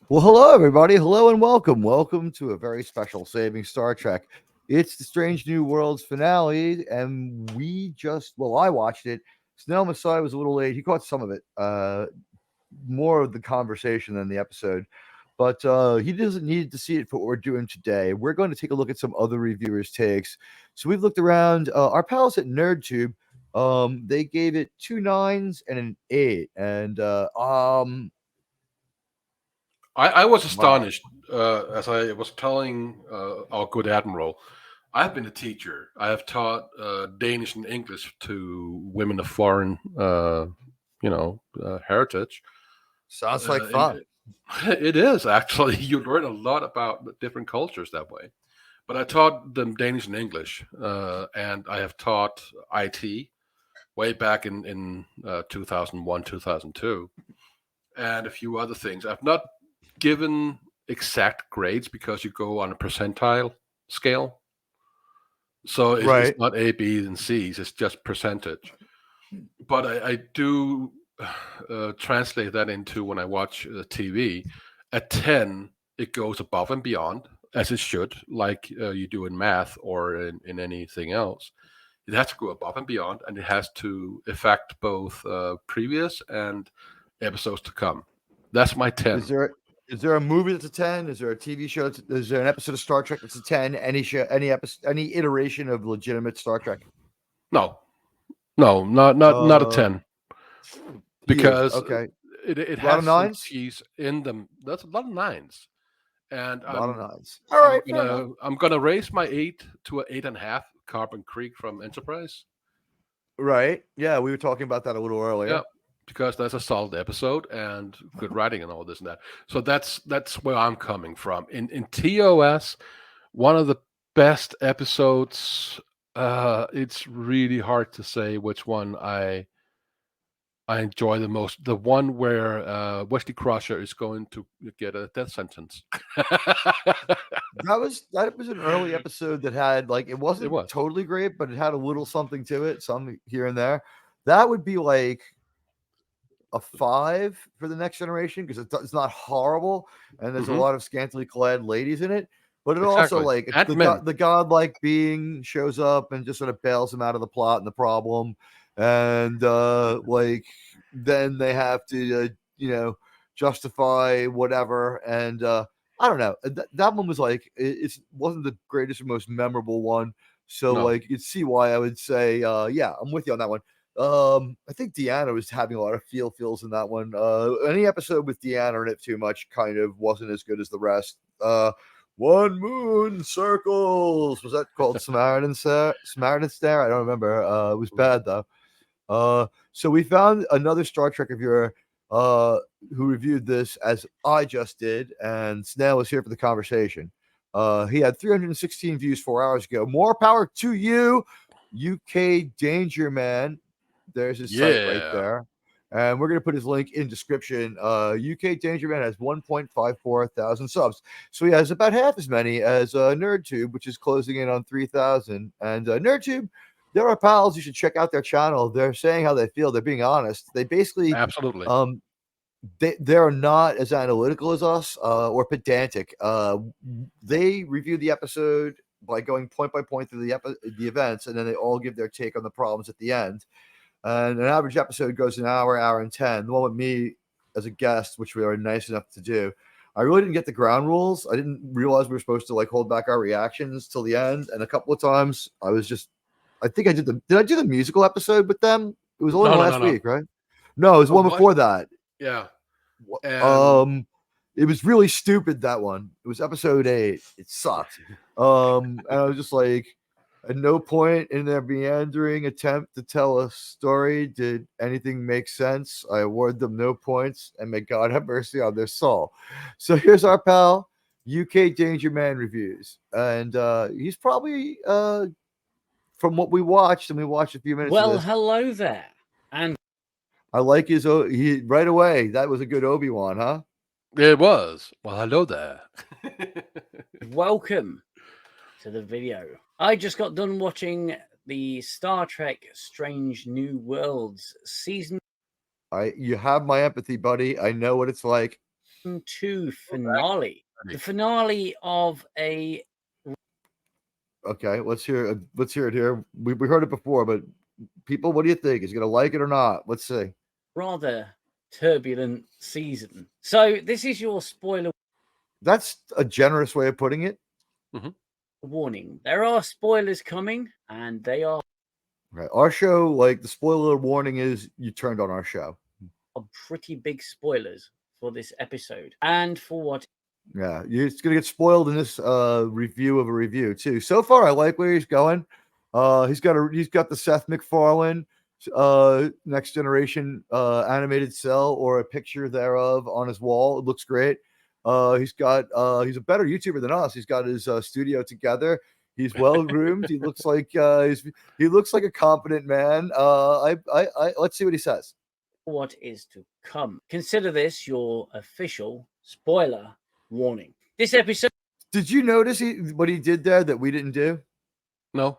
Well, hello, everybody. Hello and welcome. Welcome to a very special Saving Star Trek. It's the Strange New Worlds finale, and I watched it. Snell Messiah was a little late. He caught some of it, more of the conversation than the episode. But he doesn't need to see it for what we're doing today. We're going to take a look at some other reviewers' takes. So we've looked around. Our pals at NerdTube, they gave it 2 9s and an 8. And I was astonished, as I was telling our good Admiral. I've been a teacher. I have taught Danish and English to women of foreign, heritage. Sounds like fun. It is, actually. You learn a lot about different cultures that way. But I taught them Danish and English, and I have taught IT way back in 2001, 2002, and a few other things. I've not given exact grades because you go on a percentile scale. So it's not A, B, and C's. It's just percentage. But I do translate that into when I watch TV. At 10, it goes above and beyond, as it should, like you do in math or in anything else. It has to go above and beyond, and it has to affect both previous and episodes to come. That's my 10. Is there a movie that's a 10? Is there a TV show? Is there an episode of Star Trek that's a 10? Any show, any episode, any iteration of legitimate Star Trek? No, not a 10. Because it has some cheese in them. That's a lot of 9s. And a lot of 9s. All right, I'm gonna raise my 8 to an 8.5. Carbon Creek from Enterprise. Right. Yeah, we were talking about that a little earlier. Yeah. Because that's a solid episode and good writing and all this and that. So that's where I'm coming from. In TOS, one of the best episodes. It's really hard to say which one I enjoy the most. The one where Wesley Crusher is going to get a death sentence. That was an early episode that had it wasn't totally great, but it had a little something to it, some here and there. That would be like a 5 for the Next Generation because it's not horrible and there's a lot of scantily clad ladies in it, but it also the godlike being shows up and just sort of bails them out of the plot and the problem, and then they have to justify whatever, and I don't know. That one was it wasn't the greatest or most memorable one, so you could see why I would say yeah, I'm with you on that one. I think Deanna was having a lot of feels in that one. Any episode with Deanna in it too much kind of wasn't as good as the rest. One Moon Circles, was that called Samaritan Stare? I don't remember. It was bad though. So we found another Star Trek reviewer who reviewed this as I just did, and Snail was here for the conversation. He had 316 views 4 hours ago. More power to you, UK Dangerman. There's his site right there. And we're going to put his link in description. UK Dangerman has 1.54 thousand subs. So he has about half as many as NerdTube, which is closing in on 3,000. And NerdTube, they're our pals. You should check out their channel. They're saying how they feel. They're being honest. They basically... Absolutely. They're not as analytical as us or pedantic. They review the episode by going point by point through the events, and then they all give their take on the problems at the end. And an average episode goes an hour and 10. The one with me as a guest, which we were nice enough to do. I really didn't get the ground rules. I didn't realize we were supposed to hold back our reactions till the end. And a couple of times I think I did I do the musical episode with them? It was only last week, right? No, it was one before that. Yeah. It was really stupid, that one. It was episode 8. It sucked. And I was just at no point in their meandering attempt to tell a story did anything make sense. I award them no points, and may God have mercy on their soul. So here's our pal, UK Dangerman reviews. And he's probably, from what we watched, and we watched a few minutes Well, hello there. And I like his, right away. That was a good Obi-Wan, huh? It was. Well, hello there. Welcome to the video. I just got done watching the Star Trek Strange New Worlds Season You have my empathy, buddy. I know what it's like. 2 finale. The finale of a... Okay, let's hear it here. We heard it before, but people, what do you think? Is he going to like it or not? Let's see. Rather turbulent season. So this is your spoiler. That's a generous way of putting it. Warning. There are spoilers coming, and they are... Right. Our show, like the spoiler warning is you turned on our show. Pretty big spoilers for this episode and for what... Yeah, it's gonna get spoiled in this review of a review too. So far, I like where he's going. He's got the Seth MacFarlane Next Generation animated cell or a picture thereof on his wall. It looks great. He's a better YouTuber than us. He's got his studio together. He's well groomed. He looks like a competent man. Let's see what he says. What is to come. Consider this your official spoiler warning. This episode... Did you notice what he did there that we didn't do? No.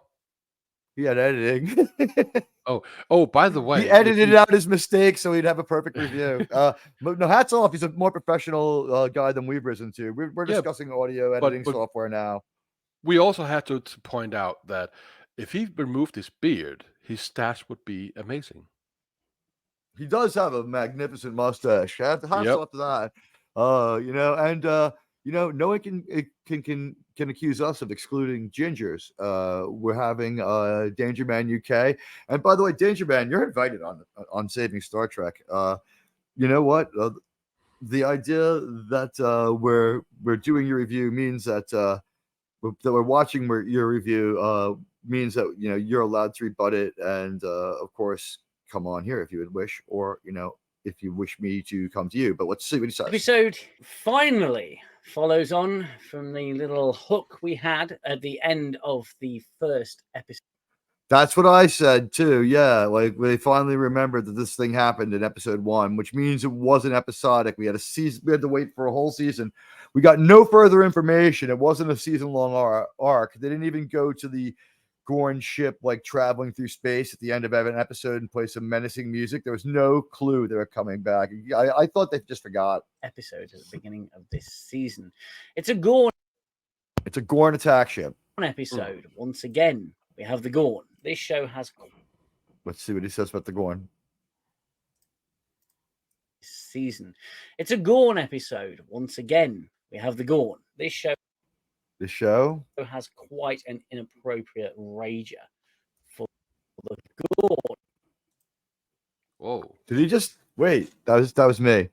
He had editing. Oh, by the way, he edited out his mistakes so he'd have a perfect review. But no, hats off. He's a more professional guy than we've risen to. We're discussing audio editing software now. We also had to point out that if he removed his beard, his stats would be amazing. He does have a magnificent mustache. Hats off to that. No one can accuse us of excluding gingers. We're having Dangerman UK, and by the way, Dangerman, you're invited on Saving Star Trek. You know what? The idea that we're doing your review means that we're watching your review means that you're allowed to rebut it, and of course, come on here if you would wish, or if you wish me to come to you. But let's see what he says. Episode finally follows on from the little hook we had at the end of the first episode. That's what I said too. Yeah, like they finally remembered that this thing happened in episode 1, which means it wasn't episodic. We had a season. We had to wait for a whole season. We got no further information. It wasn't a season-long arc. They didn't even go to the Gorn ship like traveling through space at the end of an episode and play some menacing music. There was no clue they were coming back. I thought they just forgot. Episode at the beginning of this season. It's a Gorn attack ship. Episode. Once again, we have the Gorn. This show has... Let's see what he says about the Gorn. Season. It's a Gorn episode. Once again, we have the Gorn. This show has quite an inappropriate rager for the Gorn. Whoa. Did he just wait? That was me.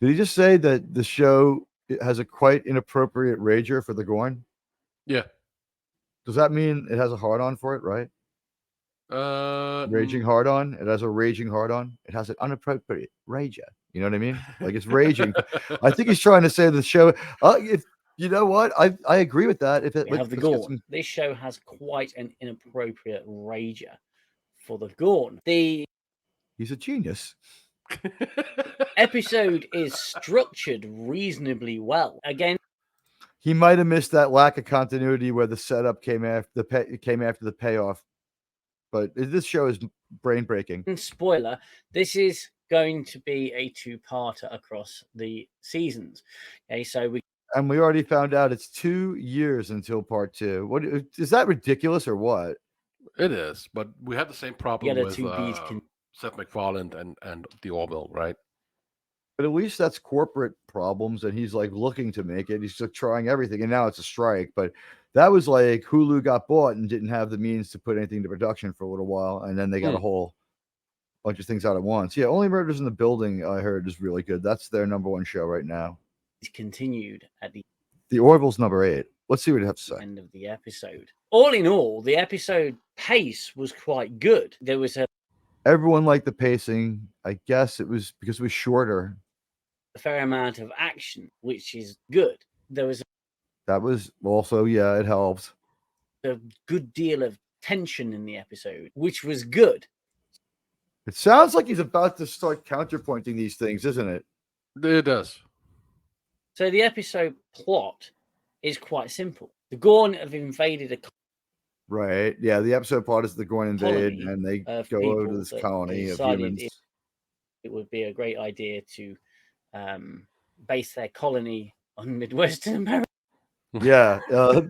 Did he just say that the show has a quite inappropriate rager for the Gorn? Yeah. Does that mean it has a hard-on for it, right? Raging hard-on. It has a raging hard-on. It has an inappropriate rager. You know what I mean? Like it's raging. I think he's trying to say the show. You know what? I agree with that. If it we have the Gorn. This show has quite an inappropriate rager for the Gorn. He's a genius. Episode is structured reasonably well. Again, he might have missed that lack of continuity where the setup came after the payoff. But this show is brain breaking. Spoiler: this is going to be a 2-parter across the seasons. Okay, so we already found out it's 2 years until part 2. What is that ridiculous or what? It is, but we had the same problem with Seth MacFarlane and the Orville, right? But at least that's corporate problems, and he's like looking to make it. He's just trying everything, and now it's a strike. But that was like Hulu got bought and didn't have the means to put anything into production for a little while, and then they got a whole bunch of things out at once. Yeah, Only Murders in the Building, I heard, is really good. That's their #1 show right now. It's continued at the Orville's number 8. Let's see what it has to say. End of the episode. All in all, the episode pace was quite good. There was everyone liked the pacing. I guess it was because it was shorter. A fair amount of action, which is good. That was also, it helped. A good deal of tension in the episode, which was good. It sounds like he's about to start counterpointing these things, isn't it? It does. So the episode plot is quite simple. The Gorn have invaded Right. Yeah. The episode plot is the Gorn invade, and they go over to this colony of humans. It would be a great idea to base their colony on Midwestern America. Yeah. All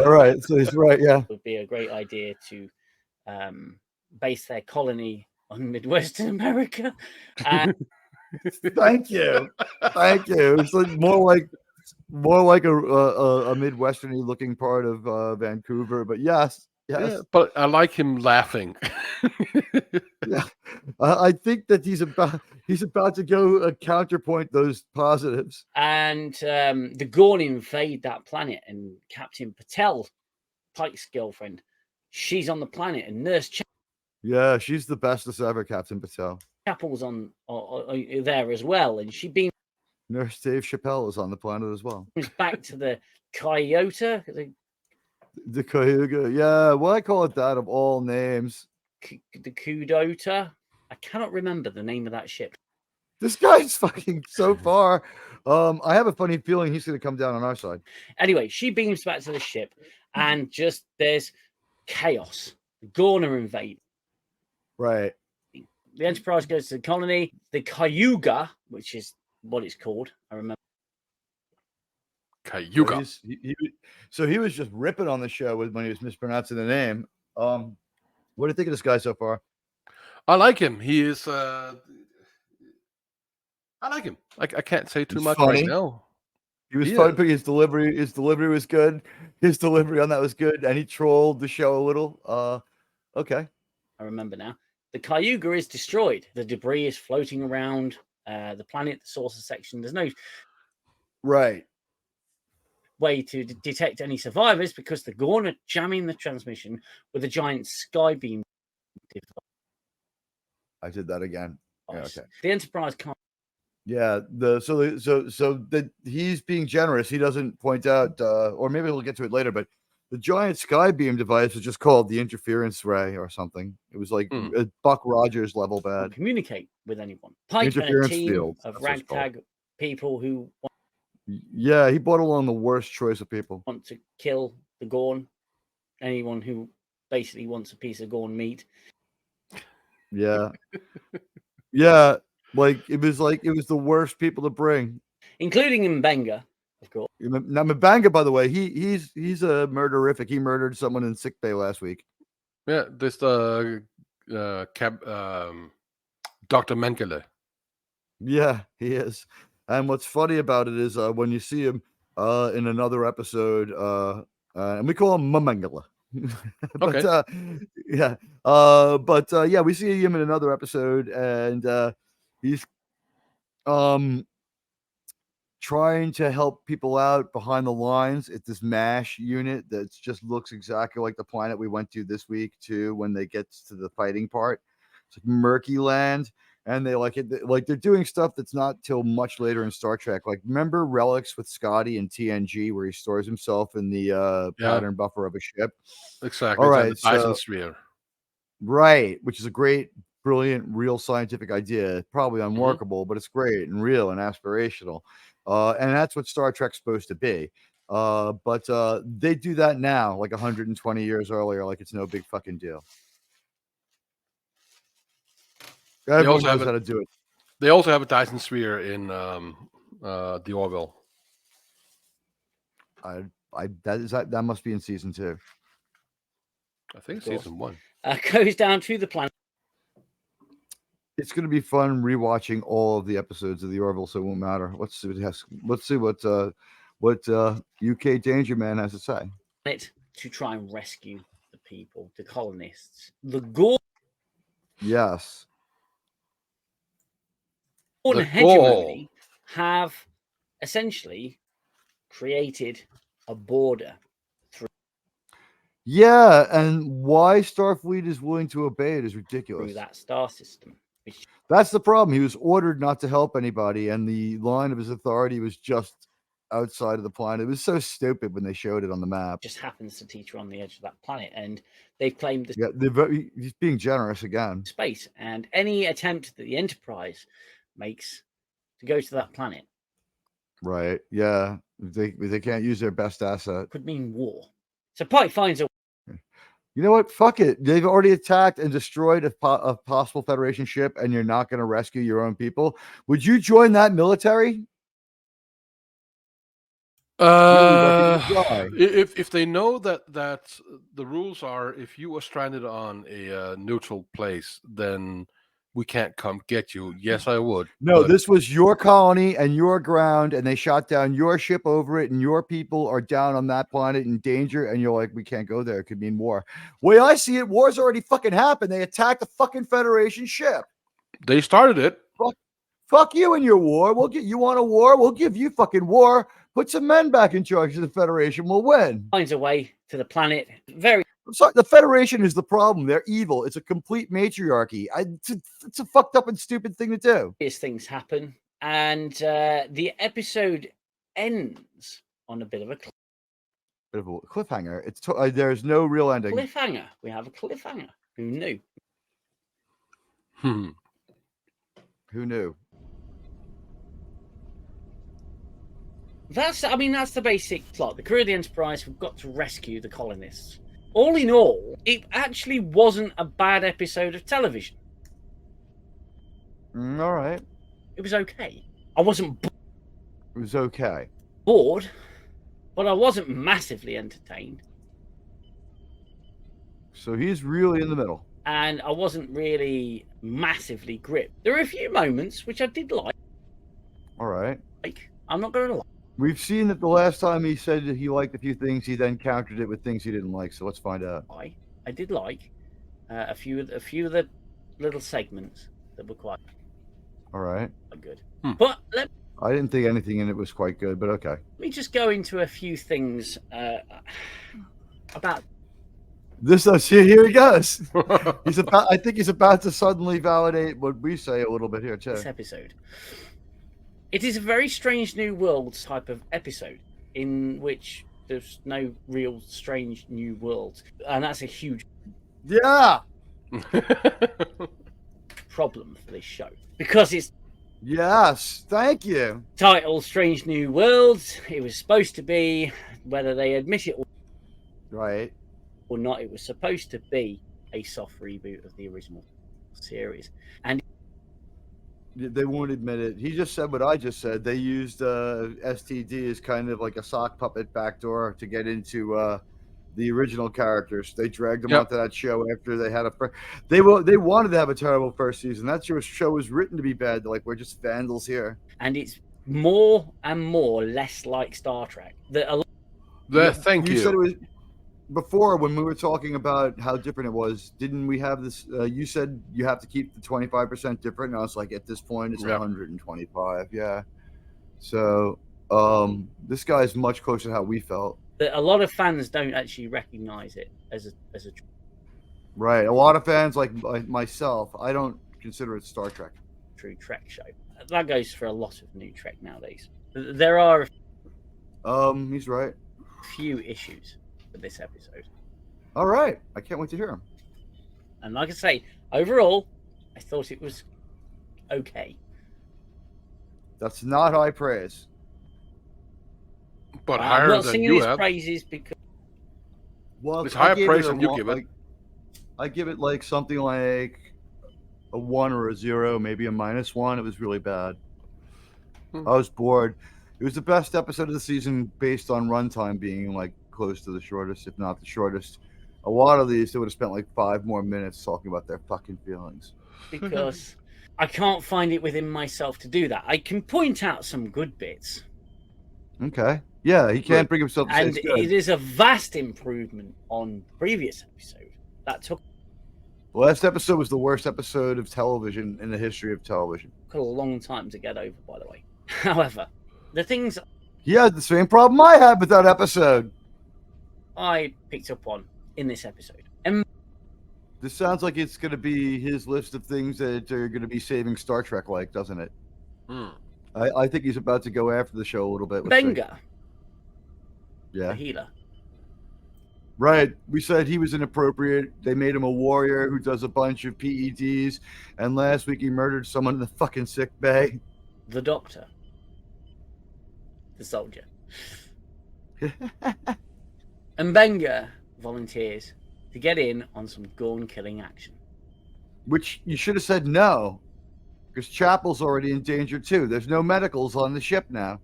right. So he's right. Yeah. It would be a great idea to base their colony on Midwestern America. Thank you. Thank you. It's like more like a Midwestern-y looking part of Vancouver, but yes. Yeah, but I like him laughing. Yeah, I think that he's about to go counterpoint those positives. And the Gorn invade that planet, and Captain Patel, Pike's girlfriend, she's on the planet, and Nurse Yeah, she's the bestest ever, Captain Patel. Chapel's on there as well, and she beams. Nurse Dave Chappelle is on the planet as well. Back to the Cayuga. The Cayuga, yeah. Well, I call it that of all names. The Kudota. I cannot remember the name of that ship. This guy's fucking so far. I have a funny feeling he's going to come down on our side. Anyway, she beams back to the ship, and just there's chaos. The Gorn are invaded. Right. The Enterprise goes to the colony. The Cayuga, which is what it's called, I remember. Cayuga. So he was just ripping on the show when he was mispronouncing the name. What do you think of this guy so far? I like him. He is. I like him. I can't say too much right now. He was funny, but his delivery was good. His delivery on that was good, and he trolled the show a little. Okay. I remember now. The Cayuga is destroyed. The debris is floating around the planet, the saucer section. There's no way to detect any survivors because the Gorn are jamming the transmission with a giant skybeam device. I did that again. Yeah, okay. The Enterprise can't. Yeah, he's being generous. He doesn't point out, or maybe we'll get to it later, but the giant skybeam device was just called the interference ray or something. It was like a Buck Rogers level bad. Communicate with anyone. Pike and a team of ragtag people who. Yeah, he brought along the worst choice of people. Want to kill the Gorn. Anyone who basically wants a piece of Gorn meat. Yeah. Yeah. It was the worst people to bring. Including Mbenga, of course. Now Mbenga, by the way, he's a murderific. He murdered someone in sickbay last week. Yeah, this Dr. Mengele. Yeah, he is. And what's funny about it is when you see him in another episode, and we call him Mengele. But okay. We see him in another episode, and he's trying to help people out behind the lines at this MASH unit that just looks exactly like the planet we went to this week too when they get to the fighting part. It's like Murky Land. And they like it, like they're doing stuff that's not till much later in Star Trek. Like, remember Relics with Scotty and TNG, where he stores himself in the pattern buffer of a ship? Exactly. All right, Dyson sphere. Right, which is a great, brilliant, real scientific idea. Probably unworkable, but it's great and real and aspirational. And that's what Star Trek's supposed to be. But they do that now, like 120 years earlier, like it's no big fucking deal. Everyone knows how to do it. They also have a Dyson sphere in the Orville. That must be in season 2. I think season 1. Goes down to the planet. It's going to be fun rewatching all of the episodes of the Orville, so it won't matter. Let's see what UK Dangerman has to say. To try and rescue the people, the colonists, the Gorn. Yes. Gorn hegemony have essentially created a border. Yeah, and why Starfleet is willing to obey it is ridiculous. Through that star system. That's the problem. He was ordered not to help anybody, and the line of his authority was just outside of the planet. It was so stupid when they showed it on the map. Just happens to teeter on the edge of that planet, and they've claimed this. Yeah, he's being generous again. Space, and any attempt that the Enterprise makes to go to that planet, right? Yeah, they can't use their best asset. Could mean war. So Pike finds a. You know what? Fuck it. They've already attacked and destroyed a possible Federation ship, and you're not going to rescue your own people. Would you join that military? If they know that the rules are, if you are stranded on a neutral place, then we can't come get you. Yes, I would. No, this was your colony and your ground, and they shot down your ship over it, and your people are down on that planet in danger, and you're like, we can't go there. It could mean war. Way I see it, war's already fucking happened. They attacked the fucking Federation ship. They started it. Fuck you and your war. You want a war? We'll give you fucking war. Put some men back in charge of the Federation. We'll win. Finds a way to the planet. I'm sorry, the Federation is the problem. They're evil. It's a complete matriarchy. It's a fucked up and stupid thing to do. These things happen, and the episode ends on a bit of a cliffhanger. There's no real ending. Cliffhanger. We have a cliffhanger. Who knew? Who knew? That's the basic plot. The crew of the Enterprise have got to rescue the colonists. All in all, it actually wasn't a bad episode of television. All right. It was okay. I wasn't It was okay. Bored, but I wasn't massively entertained. So he's really in the middle. And I wasn't really massively gripped. There were a few moments which I did like. All right. I'm not going to lie. We've seen that the last time he said that he liked a few things, he then countered it with things he didn't like. So let's find out. I did like a few of the little segments that were quite. All right. Good. But I didn't think anything in it was quite good, but okay. Let me just go into a few things about this. Here he goes. I think he's about to suddenly validate what we say a little bit here too. This episode. It is a very strange new worlds type of episode in which there's no real strange new worlds, and that's a huge problem for this show because it's thank you. Title Strange New Worlds. It was supposed to be, whether they admit it or not, it was supposed to be a soft reboot of the original series, and they won't admit it. He just said what I just said. They used STD as kind of like a sock puppet backdoor to get into the original characters. They dragged them onto that show after they had they wanted to have a terrible first season. That show was written to be bad. They're like, we're just vandals here. And it's more and more less like Star Trek. Thank you. Said it was, before, when we were talking about how different it was, didn't we have this? You said you have to keep the 25% different. And I was like, at this point, it's 125. Yeah. So this guy's much closer to how we felt. A lot of fans don't actually recognize it as a right. A lot of fans like myself, I don't consider it Star Trek. True Trek show. That goes for a lot of new Trek nowadays. There are he's right. Few issues with this episode. All right. I can't wait to hear him. And like I say, overall, I thought it was okay. That's not high praise. But higher than you have. Praises because it's higher praise than you give it. I give it like something like a 1 or a 0, maybe a -1. It was really bad. I was bored. It was the best episode of the season based on runtime being like close to the shortest, if not the shortest. A lot of these, they would have spent like 5 more minutes talking about their fucking feelings. Because I can't find it within myself to do that. I can point out some good bits. Okay. Yeah, he can't bring himself to say and it is a vast improvement on the previous episode. That took. The last episode was the worst episode of television in the history of television. Took a long time to get over, by the way. However, the things he had the same problem I had with that episode. I picked up on in this episode. This sounds like it's going to be his list of things that are going to be saving Star Trek, like, doesn't it? I think he's about to go after the show a little bit. Benga. Yeah. The healer. Right. We said he was inappropriate. They made him a warrior who does a bunch of PEDs. And last week he murdered someone in the fucking sick bay. The doctor. The soldier. And Benga volunteers to get in on some gun killing action. Which you should have said no, because Chapel's already in danger too. There's no medicals on the ship now.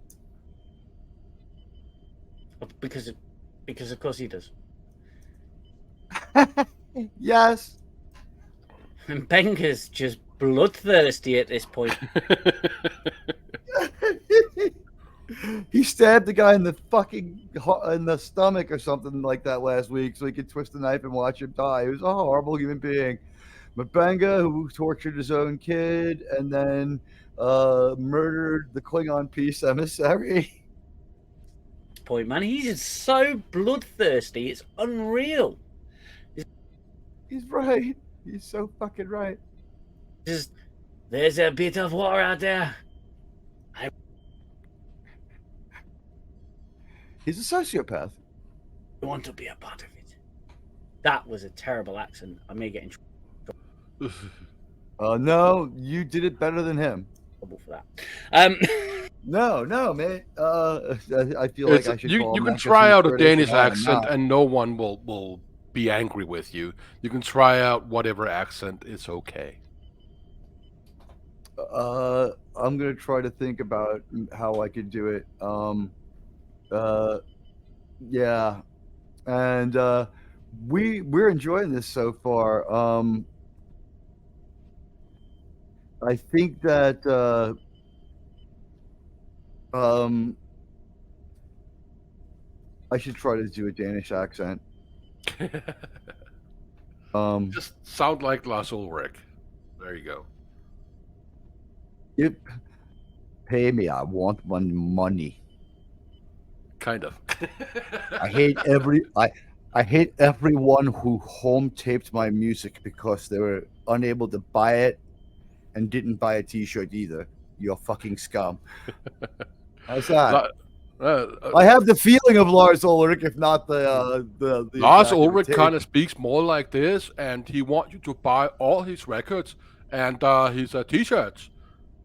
Because of course he does. Yes. And Benger's just bloodthirsty at this point. He stabbed the guy in the stomach or something like that last week, so he could twist the knife and watch him die. He was a horrible human being. Mabenga, who tortured his own kid and then murdered the Klingon peace emissary. Point, man, he's just so bloodthirsty. It's unreal. He's right. He's so fucking right. There's a bit of water out there. He's a sociopath. I want to be a part of it. That was a terrible accent. I may get in trouble. No, you did it better than him. For that. No, man. I feel like I should. You can try out a Danish accent, and no one will be angry with you. You can try out whatever accent. It's okay. I'm gonna try to think about how I could do it. Yeah, and we're enjoying this so far. I think that I should try to do a Danish accent. Just sound like Lars Ulrich. There you go. Yep. Pay me. I want my money. Kind of. I hate everyone who home taped my music because they were unable to buy it and didn't buy a T-shirt either. You're fucking scum. How's that? I have the feeling of Lars Ulrich, if not the Lars Ulrich kind of speaks more like this, and he wants you to buy all his records and his T-shirts.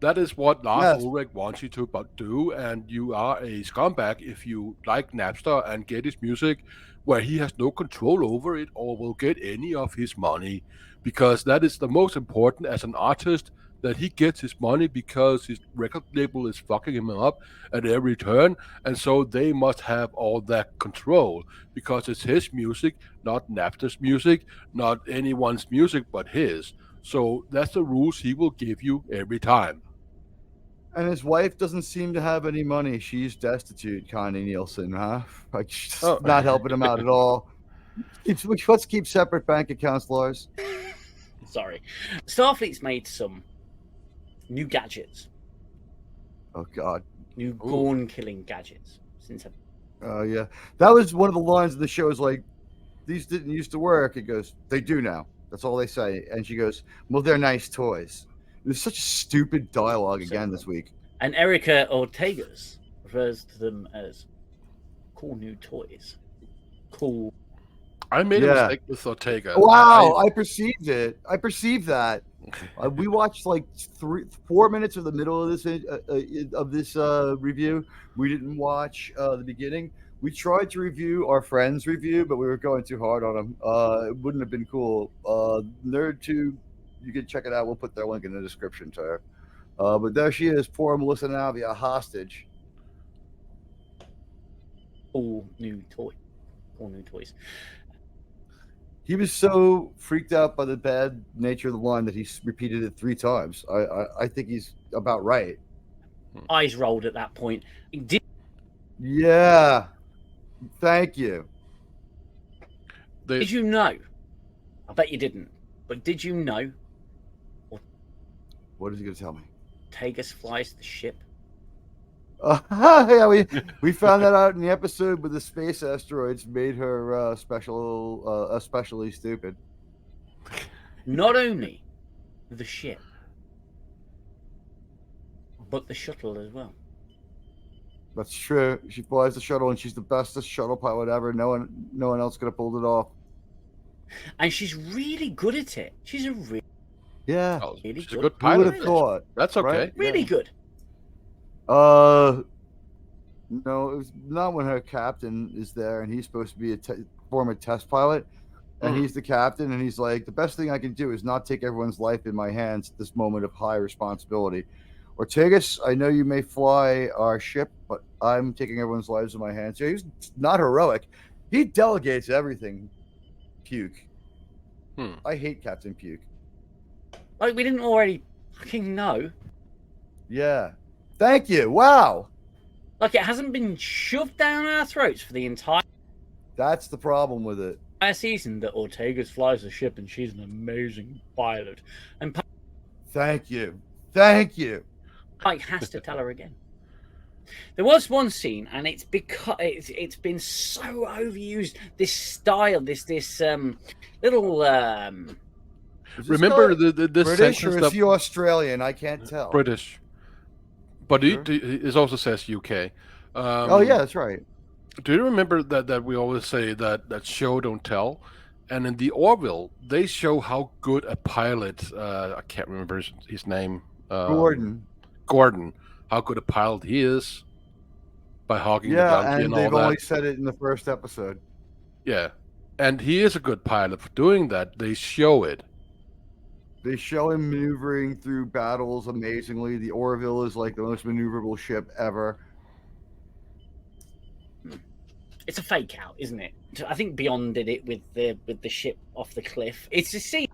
That is what Lars Ulrich wants you to do, and you are a scumbag if you like Napster and get his music where he has no control over it or will get any of his money, because that is the most important as an artist, that he gets his money because his record label is fucking him up at every turn, and so they must have all that control because it's his music, not Napster's music, not anyone's music but his. So that's the rules he will give you every time. And his wife doesn't seem to have any money. She's destitute, Connie Nielsen, huh? Like, she's not helping him out at all. Let's keep separate bank accounts, Lars. Sorry. Starfleet's made some new gadgets. Oh, God. New Gorn-killing gadgets. Yeah. That was one of the lines of the show is like, these didn't used to work. It goes, they do now. That's all they say. And she goes, well, they're nice toys. There's such stupid dialogue again this week. And Erica Ortegas refers to them as cool new toys. Cool. I made a mistake with Ortega. Wow, I perceived it. I perceived that. We watched like 4 minutes of the middle of this review. We didn't watch the beginning. We tried to review our friend's review, but we were going too hard on him. It wouldn't have been cool. Nerd2, you can check it out. We'll put their link in the description to her. But there she is, poor Melissa Navia, hostage. All new toys. He was so freaked out by the bad nature of the line that he repeated it 3 times. I think he's about right. Eyes rolled at that point. Yeah. Thank you. Did you know? I bet you didn't. But did you know? What is he going to tell me? Tegas flies the ship. Yeah, we found that out in the episode with the space asteroids made her especially stupid. Not only the ship, but the shuttle as well. That's true. She flies the shuttle, and she's the bestest shuttle pilot ever. No one else could have pulled it off. And she's really good at it. She's a really she's a good pilot. Who would have thought? That's okay. Right? Really good. No, it was not when her captain is there, and he's supposed to be former test pilot, and he's the captain, and he's like, the best thing I can do is not take everyone's life in my hands at this moment of high responsibility. Ortegas, I know you may fly our ship, but I'm taking everyone's lives in my hands. So he's not heroic. He delegates everything. Puke. I hate Captain Puke. Like, we didn't already fucking know. Yeah. Thank you. Wow. Like, it hasn't been shoved down our throats for the entire... That's the problem with it. ...season that Ortegas flies the ship and she's an amazing pilot. And thank you. Thank you. Pike has to tell her again. There was one scene, and it's because it's been so overused. This style, this little. Remember this British or is he Australian? I can't tell. British, but it also says UK. Oh yeah, that's right. Do you remember that we always say that show don't tell? And in the Orville, they show how good a pilot. I can't remember his name. Gordon, how good a pilot he is by hogging the donkey and all that. Yeah, and they've only said it in the first episode. Yeah, and he is a good pilot for doing that. They show it. They show him maneuvering through battles amazingly. The Orville is like the most maneuverable ship ever. It's a fake out, isn't it? I think Beyond did it with the ship off the cliff. It's a scene.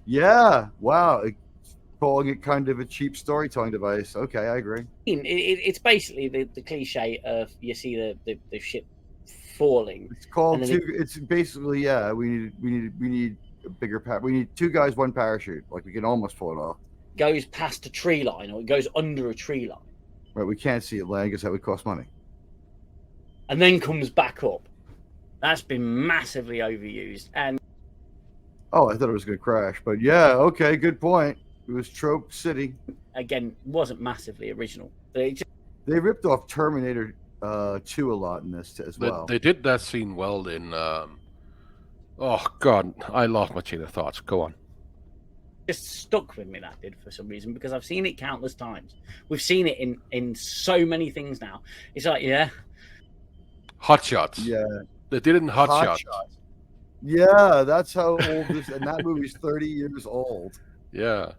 Yeah. Wow. Calling it kind of a cheap storytelling device. Okay, I agree. It's basically the cliche of you see the ship falling. It's called it's basically we need a bigger we need two guys, one parachute. Like we can almost pull it off. Goes past a tree line or it goes under a tree line. Right, we can't see it land because that would cost money. And then comes back up. That's been massively overused. And oh, I thought it was going to crash, but yeah, okay, good point. It was Trope City. Again, wasn't massively original. They ripped off Terminator 2 a lot in this as well. They did that scene well in... oh, God, I lost my chain of thoughts. Go on. Just stuck with me, that did, for some reason, because I've seen it countless times. We've seen it in so many things now. It's like, yeah. Hot Shots. Yeah. They did it in Hot Shots. Yeah, that's how old this... And that movie's 30 years old. Yeah.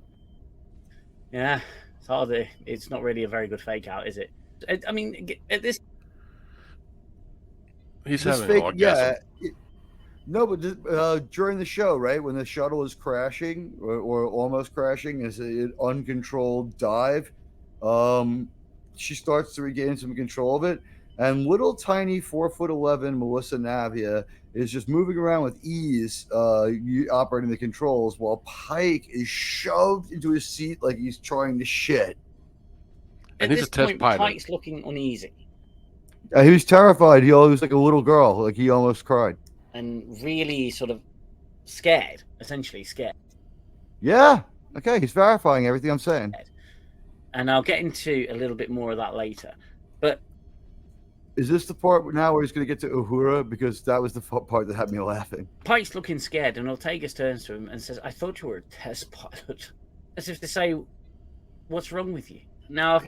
Yeah, it's hard. It's not really a very good fake out, is it? I mean, at this... He's having an orgasm. Yeah. No, but during the show, right, when the shuttle is crashing or almost crashing, is an uncontrolled dive, she starts to regain some control of it, and little tiny 4'11" Melissa Navia is just moving around with ease, operating the controls, while Pike is shoved into his seat like he's trying to shit. At this point, Pike's looking uneasy. He was terrified. He was like a little girl. Like he almost cried. And really sort of scared, essentially scared. Yeah. Okay, he's verifying everything I'm saying. And I'll get into a little bit more of that later. But is this the part now where he's going to get to Uhura? Because that was the part that had me laughing. Pike's looking scared, and Ortegas turns to him and says, I thought you were a test pilot. As if to say, what's wrong with you? Now...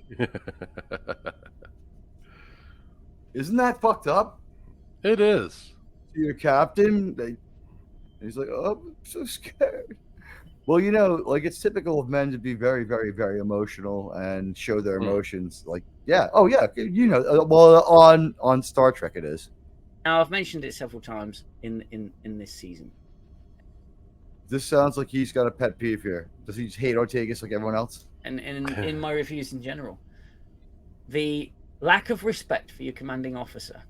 Isn't that fucked up? It is. Your captain, he's like, oh, I'm so scared. Well, you know, like it's typical of men to be very, very, very emotional and show their emotions. Like, yeah, oh yeah, you know, well on Star Trek it is. Now I've mentioned it several times in this season. This sounds like he's got a pet peeve here. Does he just hate Ortegas like everyone else? And in my reviews in general, the lack of respect for your commanding officer.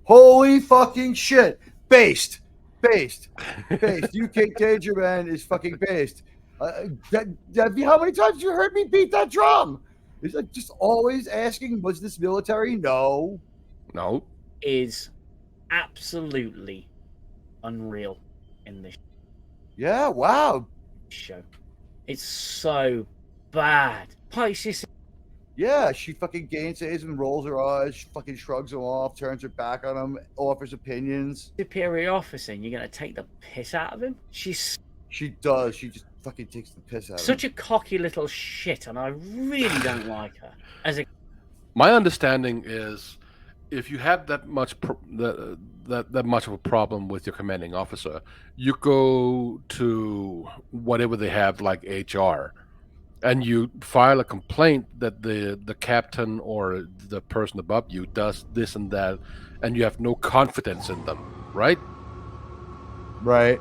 Holy fucking shit! Based. UK Dangerman is fucking based. How many times have you heard me beat that drum? It's like just always asking, was this military? No. Is absolutely unreal in this. Yeah, wow. Show. It's so bad. Pisces. Yeah, she fucking gainsays him, rolls her eyes, she fucking shrugs him off, turns her back on him, offers opinions. Superior officer, and you're going to take the piss out of him? She does. She just fucking takes the piss out of him. Such a cocky little shit, and I really don't like her. My understanding is, if you have that much, that much of a problem with your commanding officer. You go to whatever they have, like HR, and you file a complaint that the captain or the person above you does this and that, and you have no confidence in them, right? Right.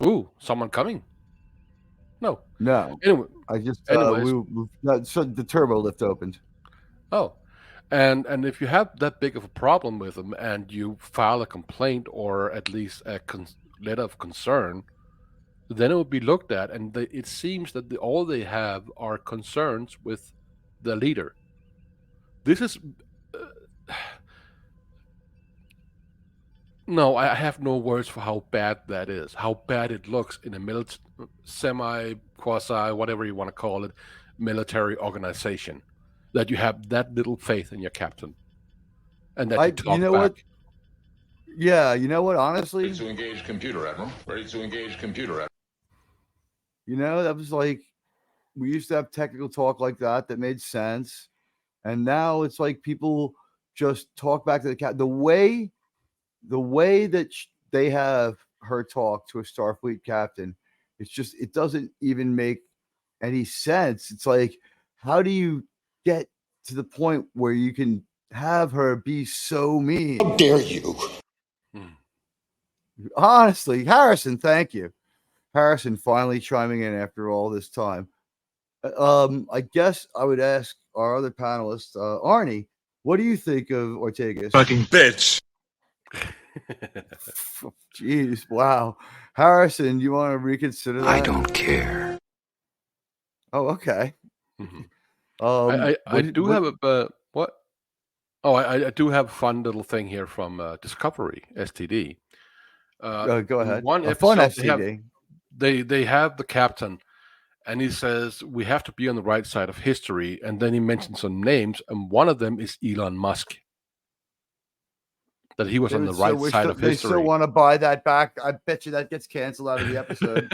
Ooh, someone coming? No. Anyway, I just anyways, so the turbo lift opened. Oh, and if you have that big of a problem with them, and you file a complaint or at least a letter of concern, then it will be looked at, and it seems that all they have are concerns with the leader. This is no, I have no words for how bad that is, how bad it looks in a semi, quasi, whatever you want to call it, military organization, that you have that little faith in your captain, and that you talk back. What? Yeah, you know what? Honestly, ready to engage computer, Admiral. Ready to engage computer, Admiral. You know, that was like we used to have technical talk like that made sense, and now it's like people just talk back to the cat. The way that they have her talk to a Starfleet captain, it doesn't even make any sense. It's like, how do you get to the point where you can have her be so mean? How dare you? Honestly, Harrison, thank you. Harrison finally chiming in after all this time. I guess I would ask our other panelist, Arnie, what do you think of Ortega's? Fucking bitch. Jeez, wow. Harrison, you want to reconsider that? I don't care. Oh, okay. I do have a what? Oh, I do have a fun little thing here from Discovery STD. Go ahead. One fun STD. They have the captain, and he says we have to be on the right side of history, and then he mentions some names, and one of them is Elon Musk. That he was on the right side of history. They still want to buy that back. I bet you that gets canceled out of the episode.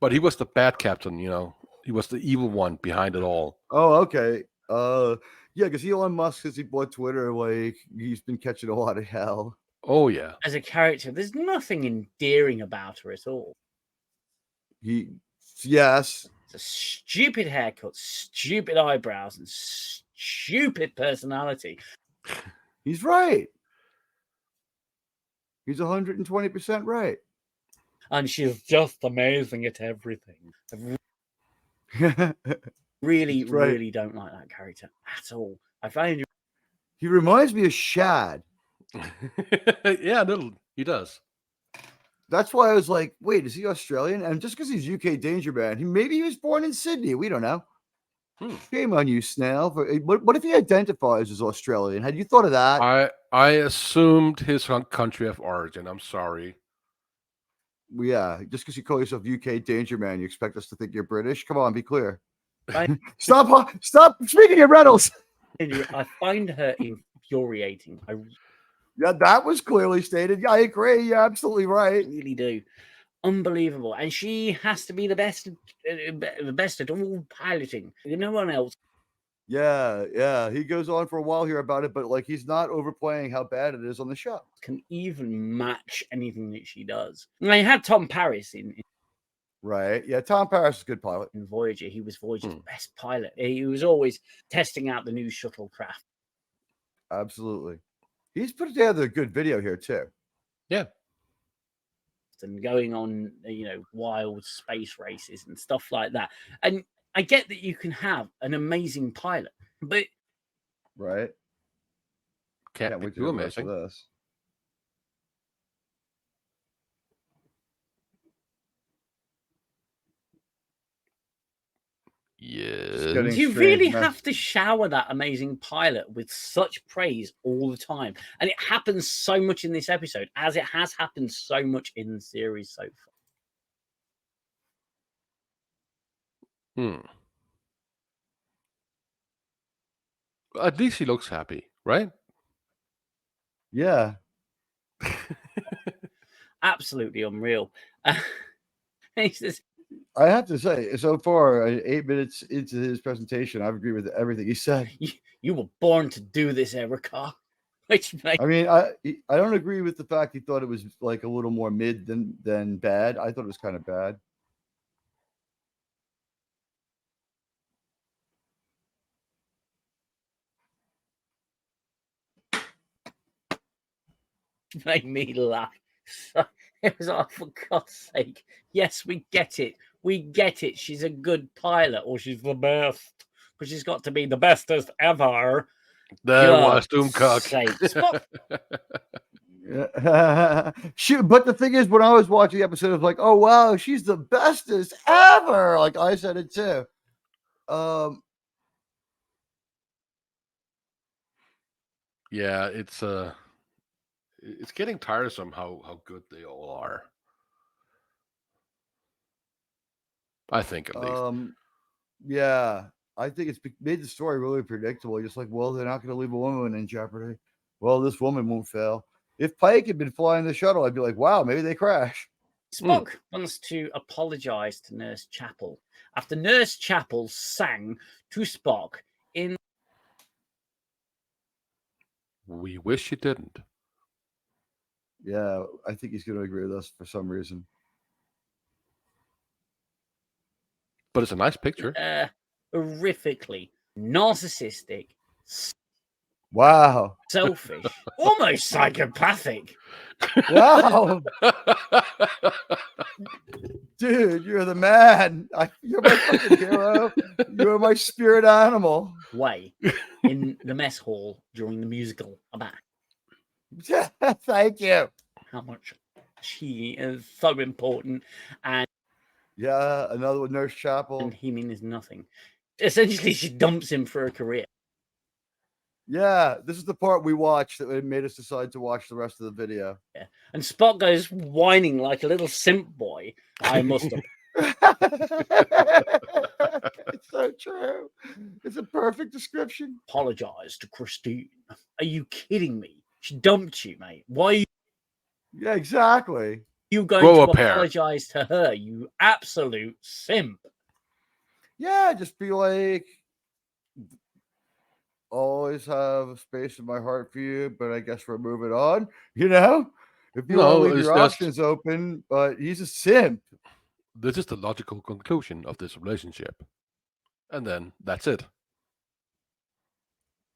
But he was the bad captain, you know. He was the evil one behind it all. Oh, okay. Yeah, because Elon Musk, since he bought Twitter, like he's been catching a lot of hell. Oh yeah. As a character, there's nothing endearing about her at all. Yes. It's a stupid haircut, stupid eyebrows, and stupid personality. He's right. He's 120% right. And she's just amazing at everything. Really don't like that character at all. I find he reminds me of Shad. Yeah, he does. That's why I was like, wait, is he Australian? And just because he's UK Dangerman, maybe he was born in Sydney. We don't know. Shame on you, Snail. What if he identifies as Australian? Had you thought of that? I assumed his country of origin. I'm sorry. Yeah, just because you call yourself UK Dangerman, you expect us to think you're British? Come on, be clear. Stop speaking of Reynolds. I find her infuriating. Yeah, that was clearly stated. Yeah, I agree. You're absolutely right. I really do. Unbelievable. And she has to be the best at all piloting. No one else. Yeah. He goes on for a while here about it, but like he's not overplaying how bad it is on the show. Can even match anything that she does. And they had Tom Paris in right. Yeah, Tom Paris is a good pilot. In Voyager, he was Voyager's best pilot. He was always testing out the new shuttlecraft. Absolutely. He's put together a good video here too. Yeah. And going on, wild space races and stuff like that. And I get that you can have an amazing pilot, but right. Can't be too amazing. This. Yes. You really have to shower that amazing pilot with such praise all the time. And it happens so much in this episode, as it has happened so much in the series so far. At least he looks happy, right? Yeah. Absolutely unreal. He says, I have to say, so far, 8 minutes into his presentation, I've agreed with everything he said. You were born to do this, Erica. Which I mean, I don't agree with the fact he thought it was like a little more mid than bad. I thought it was kind of bad. made me laugh. So it was like, for God's sake, yes, we get it. We get it. She's a good pilot, or she's the best. But she's got to be the bestest ever. There was Doomcock. Shoot, but the thing is, when I was watching the episode, I was like, "Oh wow, she's the bestest ever!" Like I said it too. Yeah, it's getting tiresome how good they all are. I think, at least. Yeah, I think it's made the story really predictable. Just like, well, they're not going to leave a woman in jeopardy. Well, this woman won't fail. If Pike had been flying the shuttle, I'd be like, wow, maybe they crash. Spock wants to apologize to Nurse Chapel after Nurse Chapel sang to Spock in. We wish she didn't. Yeah, I think he's going to agree with us for some reason. But it's a nice picture. Horrifically narcissistic. Wow. Selfish. Almost psychopathic. Wow. Dude, you're the man. You're my fucking hero. You're my spirit animal. Way in the mess hall during the musical about. Thank you. How much she is so important. And yeah, another one, Nurse Chapel. And he means nothing. Essentially, she dumps him for a career. Yeah, this is the part we watched that made us decide to watch the rest of the video. Yeah, and Spock goes whining like a little simp boy. I must have. It's so true. It's a perfect description. Apologize to Christine. Are you kidding me? She dumped you, mate. Why are you? Yeah, exactly. You going to apologize to her, you absolute simp. Yeah, just be like, always have space in my heart for you, but I guess we're moving on. You know, if you want to leave your options open, but he's a simp. This is the logical conclusion of this relationship, and then that's it.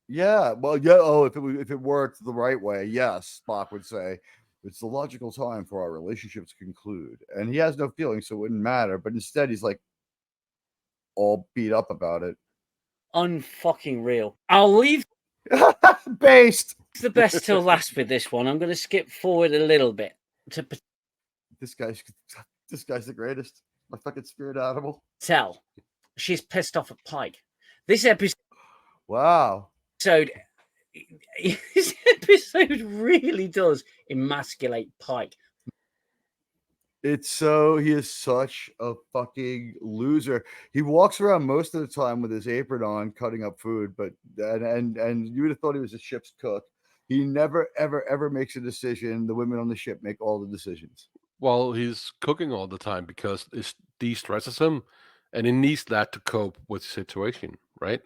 Yeah, well, yeah. Oh, if it worked the right way, yes, Spock would say it's the logical time for our relationship to conclude, and he has no feelings, so it wouldn't matter. But instead, he's like all beat up about it. Unfucking real. I'll leave. Based. It's the best till last with this one. I'm going to skip forward a little bit to. This guy's the greatest. My fucking spirit animal. Tell she's pissed off at Pike. This episode. Wow. This episode really does emasculate Pike. He is such a fucking loser. He walks around most of the time with his apron on, cutting up food, but and you would have thought he was a ship's cook. He never, ever makes a decision. The women on the ship make all the decisions. Well, he's cooking all the time because it de-stresses him, and he needs that to cope with the situation, right?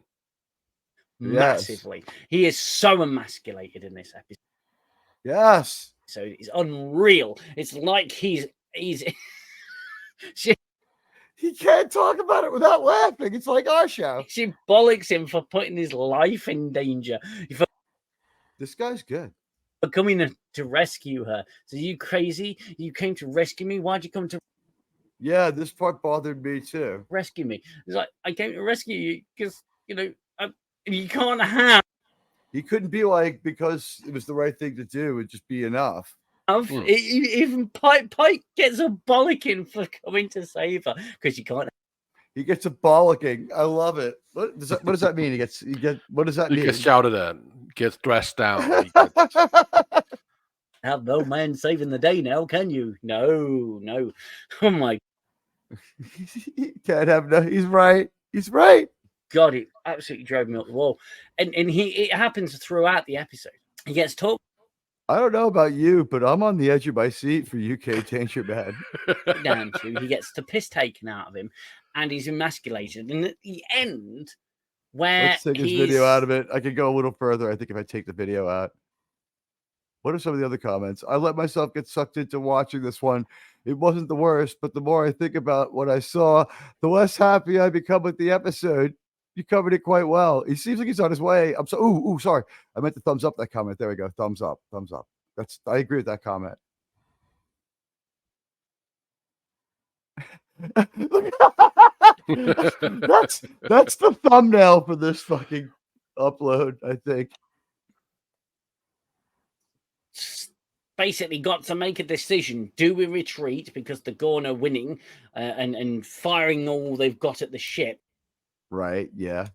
Massively. Yes. He is so emasculated in this episode. Yes. So it's unreal. It's like he's he can't talk about it without laughing. It's like our show. She bollocks him for putting his life in danger. This guy's good. For coming to rescue her. So you crazy? You came to rescue me? Why'd you come to? Yeah, this part bothered me too. Rescue me. It's like, I came to rescue you because, you can't have. He couldn't be like, because it was the right thing to do, it'd just be enough. Even Pike gets a bollocking for coming to save her because you can't. He gets a bollocking. I love it. What does that mean? What does that mean? He gets shouted at, gets dressed down. Have no man saving the day now, can you? No. Oh my. Can't have no. He's right. God, it absolutely drove me up the wall. And it happens throughout the episode. He gets talked. I don't know about you, but I'm on the edge of my seat for UK Dangerman. Down to, he gets the piss taken out of him, and he's emasculated. And at the end, where let's take this video out of it. I could go a little further. I think if I take the video out. What are some of the other comments? I let myself get sucked into watching this one. It wasn't the worst, but the more I think about what I saw, the less happy I become with the episode. You covered it quite well. He seems like he's on his way. I'm so sorry. I meant to thumbs up that comment. There we go. Thumbs up. Thumbs up. I agree with that comment. that's the thumbnail for this fucking upload, I think. Basically got to make a decision. Do we retreat because the Gorn are winning and firing all they've got at the ship? Right, yeah.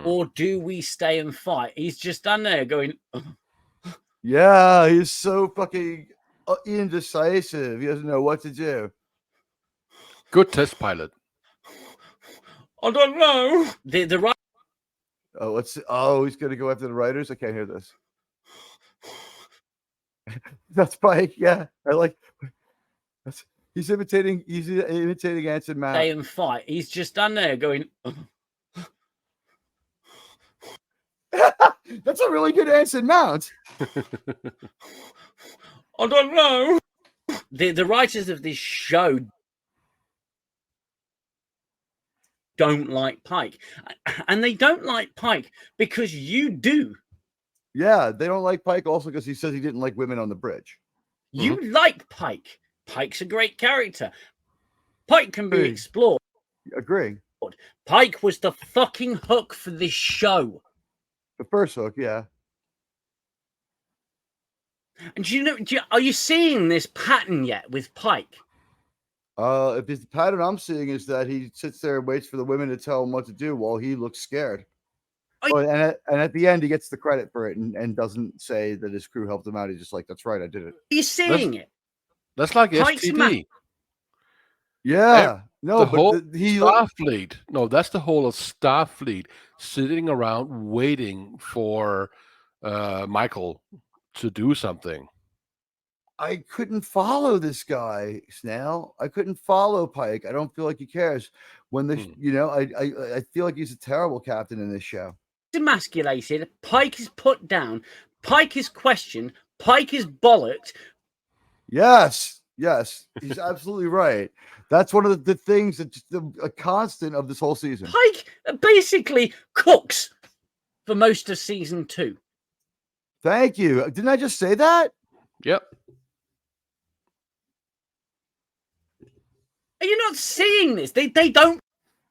Or do we stay and fight? He's just done there going... Yeah, he's so fucking indecisive. He doesn't know what to do. Good test pilot. I don't know. The right... he's going to go after the writers? I can't hear this. That's Pike. Yeah, I like. He's imitating Anson Mount. Stay and fight. He's just done there going. That's a really good Anson Mount. I don't know. The writers of this show don't like Pike, and they don't like Pike because you do. Yeah, they don't like Pike also because he says he didn't like women on the bridge. You like Pike. Pike's a great character. Pike can be explored. Agreeing. Pike was the fucking hook for this show. The first hook, yeah. And are you seeing this pattern yet with Pike? If the pattern I'm seeing is that he sits there and waits for the women to tell him what to do while he looks scared. And at the end, he gets the credit for it and doesn't say that his crew helped him out. He's just like, that's right, I did it. Are you seeing it? That's like STD. Yeah. No, the whole he Starfleet. No, that's the whole of Starfleet sitting around waiting for Michael to do something. I couldn't follow this guy, Snail. I couldn't follow Pike. I don't feel like he cares. When the I feel like he's a terrible captain in this show. Emasculated. Pike is put down. Pike is questioned. Pike is bollocked. Yes, he's absolutely right. That's one of the things that's a constant of this whole season. Pike basically cooks for most of season 2. Thank you. Didn't I just say that? Yep. Are you not seeing this? They don't.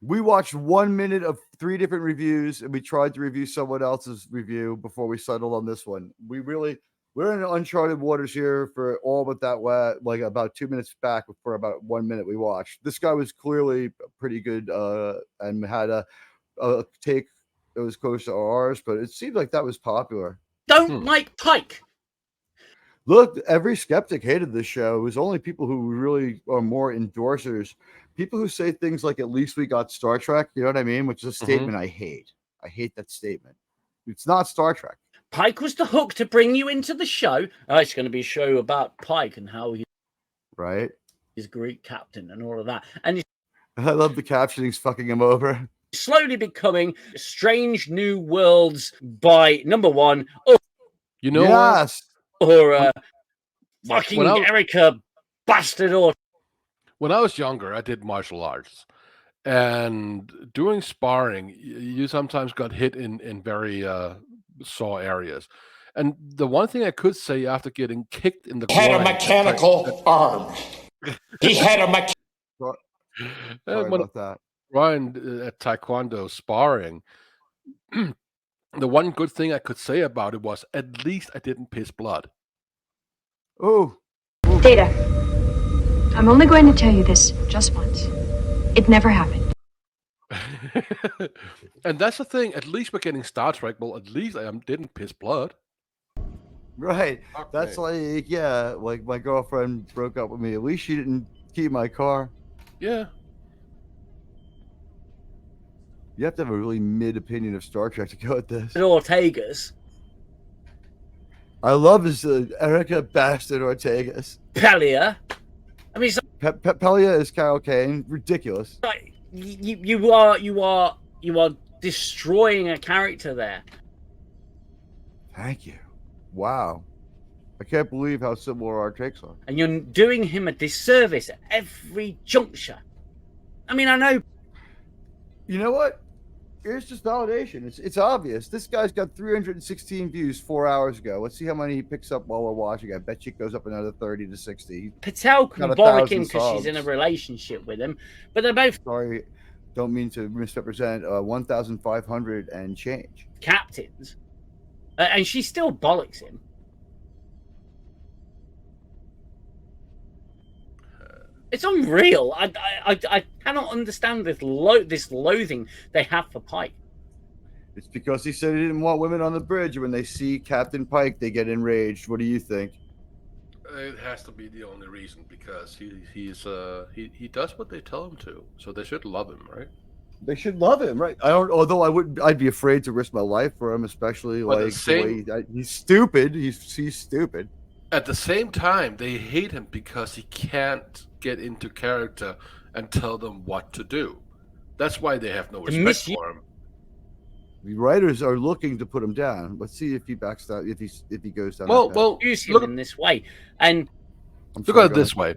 We watched 1 minute of 3 different reviews, and we tried to review someone else's review before we settled on this one. We're in uncharted waters here for all but that like about 2 minutes back for about 1 minute we watched. This guy was clearly pretty good and had a take that was close to ours, but it seemed like that was popular. Don't like Pike. Look, every skeptic hated this show. It was only people who really are more endorsers. People who say things like, at least we got Star Trek, you know what I mean? Which is a statement I hate. I hate that statement. It's not Star Trek. Pike was the hook to bring you into the show. Oh, it's going to be a show about Pike and how he's Greek captain and all of that. And I love the captioning's fucking him over. Slowly becoming Strange New Worlds by number 1. You know yes. Or fucking Erica bastard or. When I was younger, I did martial arts. And doing sparring, you sometimes got hit in very sore areas. And the one thing I could say after getting kicked in the groin, had a mechanical arm. He had a mechanical. Sorry about that. Ryan at Taekwondo sparring. The one good thing I could say about it was at least I didn't piss blood. Oh. Data. I'm only going to tell you this just once. It never happened. And that's the thing. At least we're getting Star Trek. Well, at least I didn't piss blood. Right. That's like, yeah, like my girlfriend broke up with me. At least she didn't keep my car. Yeah. You have to have a really mid opinion of Star Trek to go at this. Ortegas. I love his Erica bastard Ortegas. Pelia. I mean, Pelia is Carol Kane. Ridiculous. Like, you are destroying a character there. Thank you. Wow. I can't believe how similar our takes are. And you're doing him a disservice at every juncture. I mean, I know. You know what? Here's just validation. It's obvious. This guy's got 316 views 4 hours ago. Let's see how many he picks up while we're watching. I bet you it goes up another 30 to 60. Patel can bollock him because she's in a relationship with him, but they're both. Sorry, don't mean to misrepresent. 1,500 and change. Captains. And she still bollocks him. It's unreal. I cannot understand this loathing they have for Pike. It's because he said he didn't want women on the bridge. When they see Captain Pike, they get enraged. What do you think? It has to be the only reason, because he does what they tell him to, so they should love him, right? They should love him, right? I'd be afraid to risk my life for him, especially he's stupid. He's stupid. At the same time, they hate him because he can't get into character and tell them what to do. That's why they have no respect for him. The writers are looking to put him down. Let's see if he backs down. If he goes down. Well, use him in this way, and look at it this way: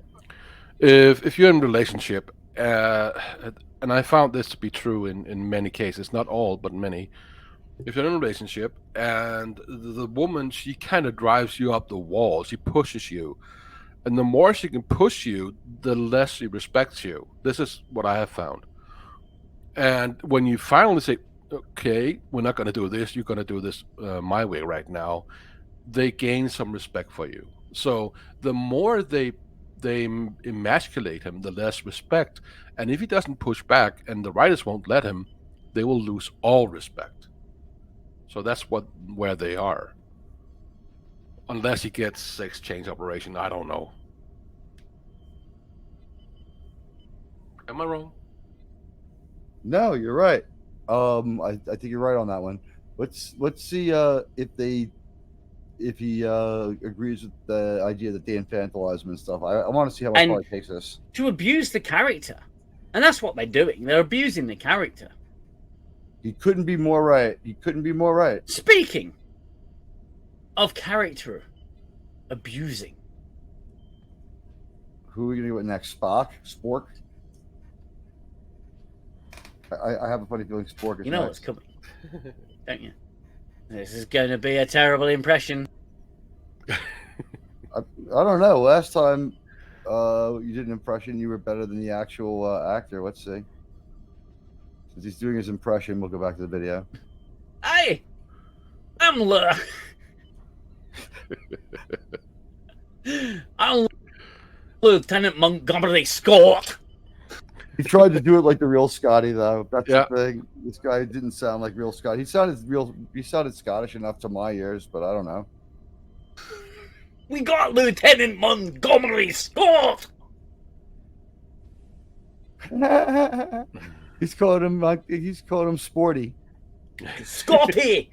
if you're in a relationship, and I found this to be true in many cases, not all, but many. If you're in a relationship and the woman, she kind of drives you up the wall, she pushes you. And the more she can push you, the less she respects you. This is what I have found. And when you finally say, okay, we're not going to do this, you're going to do this my way right now, they gain some respect for you. So the more they emasculate him, the less respect. And if he doesn't push back, and the writers won't let him, they will lose all respect. So that's where they are. Unless he gets sex change operation, I don't know. Am I wrong? No, you're right. I think you're right on that one. Let's see if he agrees with the idea that they infantilize him and stuff. I want to see how far he takes this. To abuse the character, and that's what they're doing. They're abusing the character. He couldn't be more right. Speaking of character abusing, who are we gonna go with next? Spork. I have a funny feeling Spork is you know next. what's coming, don't you? This is going to be a terrible impression. I don't know. Last time you did an impression, you were better than the actual actor. Let's see. Since he's doing his impression, we'll go back to the video. Hey, I'm Lieutenant Montgomery Scott. He tried to do it like the real Scotty, though. That's the thing. This guy didn't sound like real Scotty. He sounded Scottish enough to my ears, but I don't know. We got Lieutenant Montgomery Scott. He's calling him Sporty. Scotty.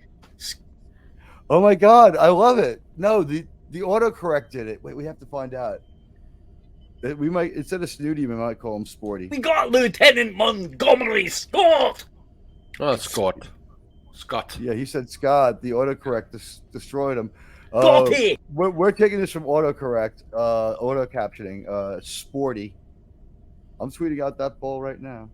Oh my God, I love it. No, the autocorrect did it. Wait, we have to find out. We might, instead of Snooty, we might call him Sporty. We got Lieutenant Montgomery Scott. Oh, Scott. Yeah, he said Scott. The autocorrect destroyed him. Scotty. We're taking this from autocorrect, auto captioning. Sporty. I'm tweeting out that poll right now.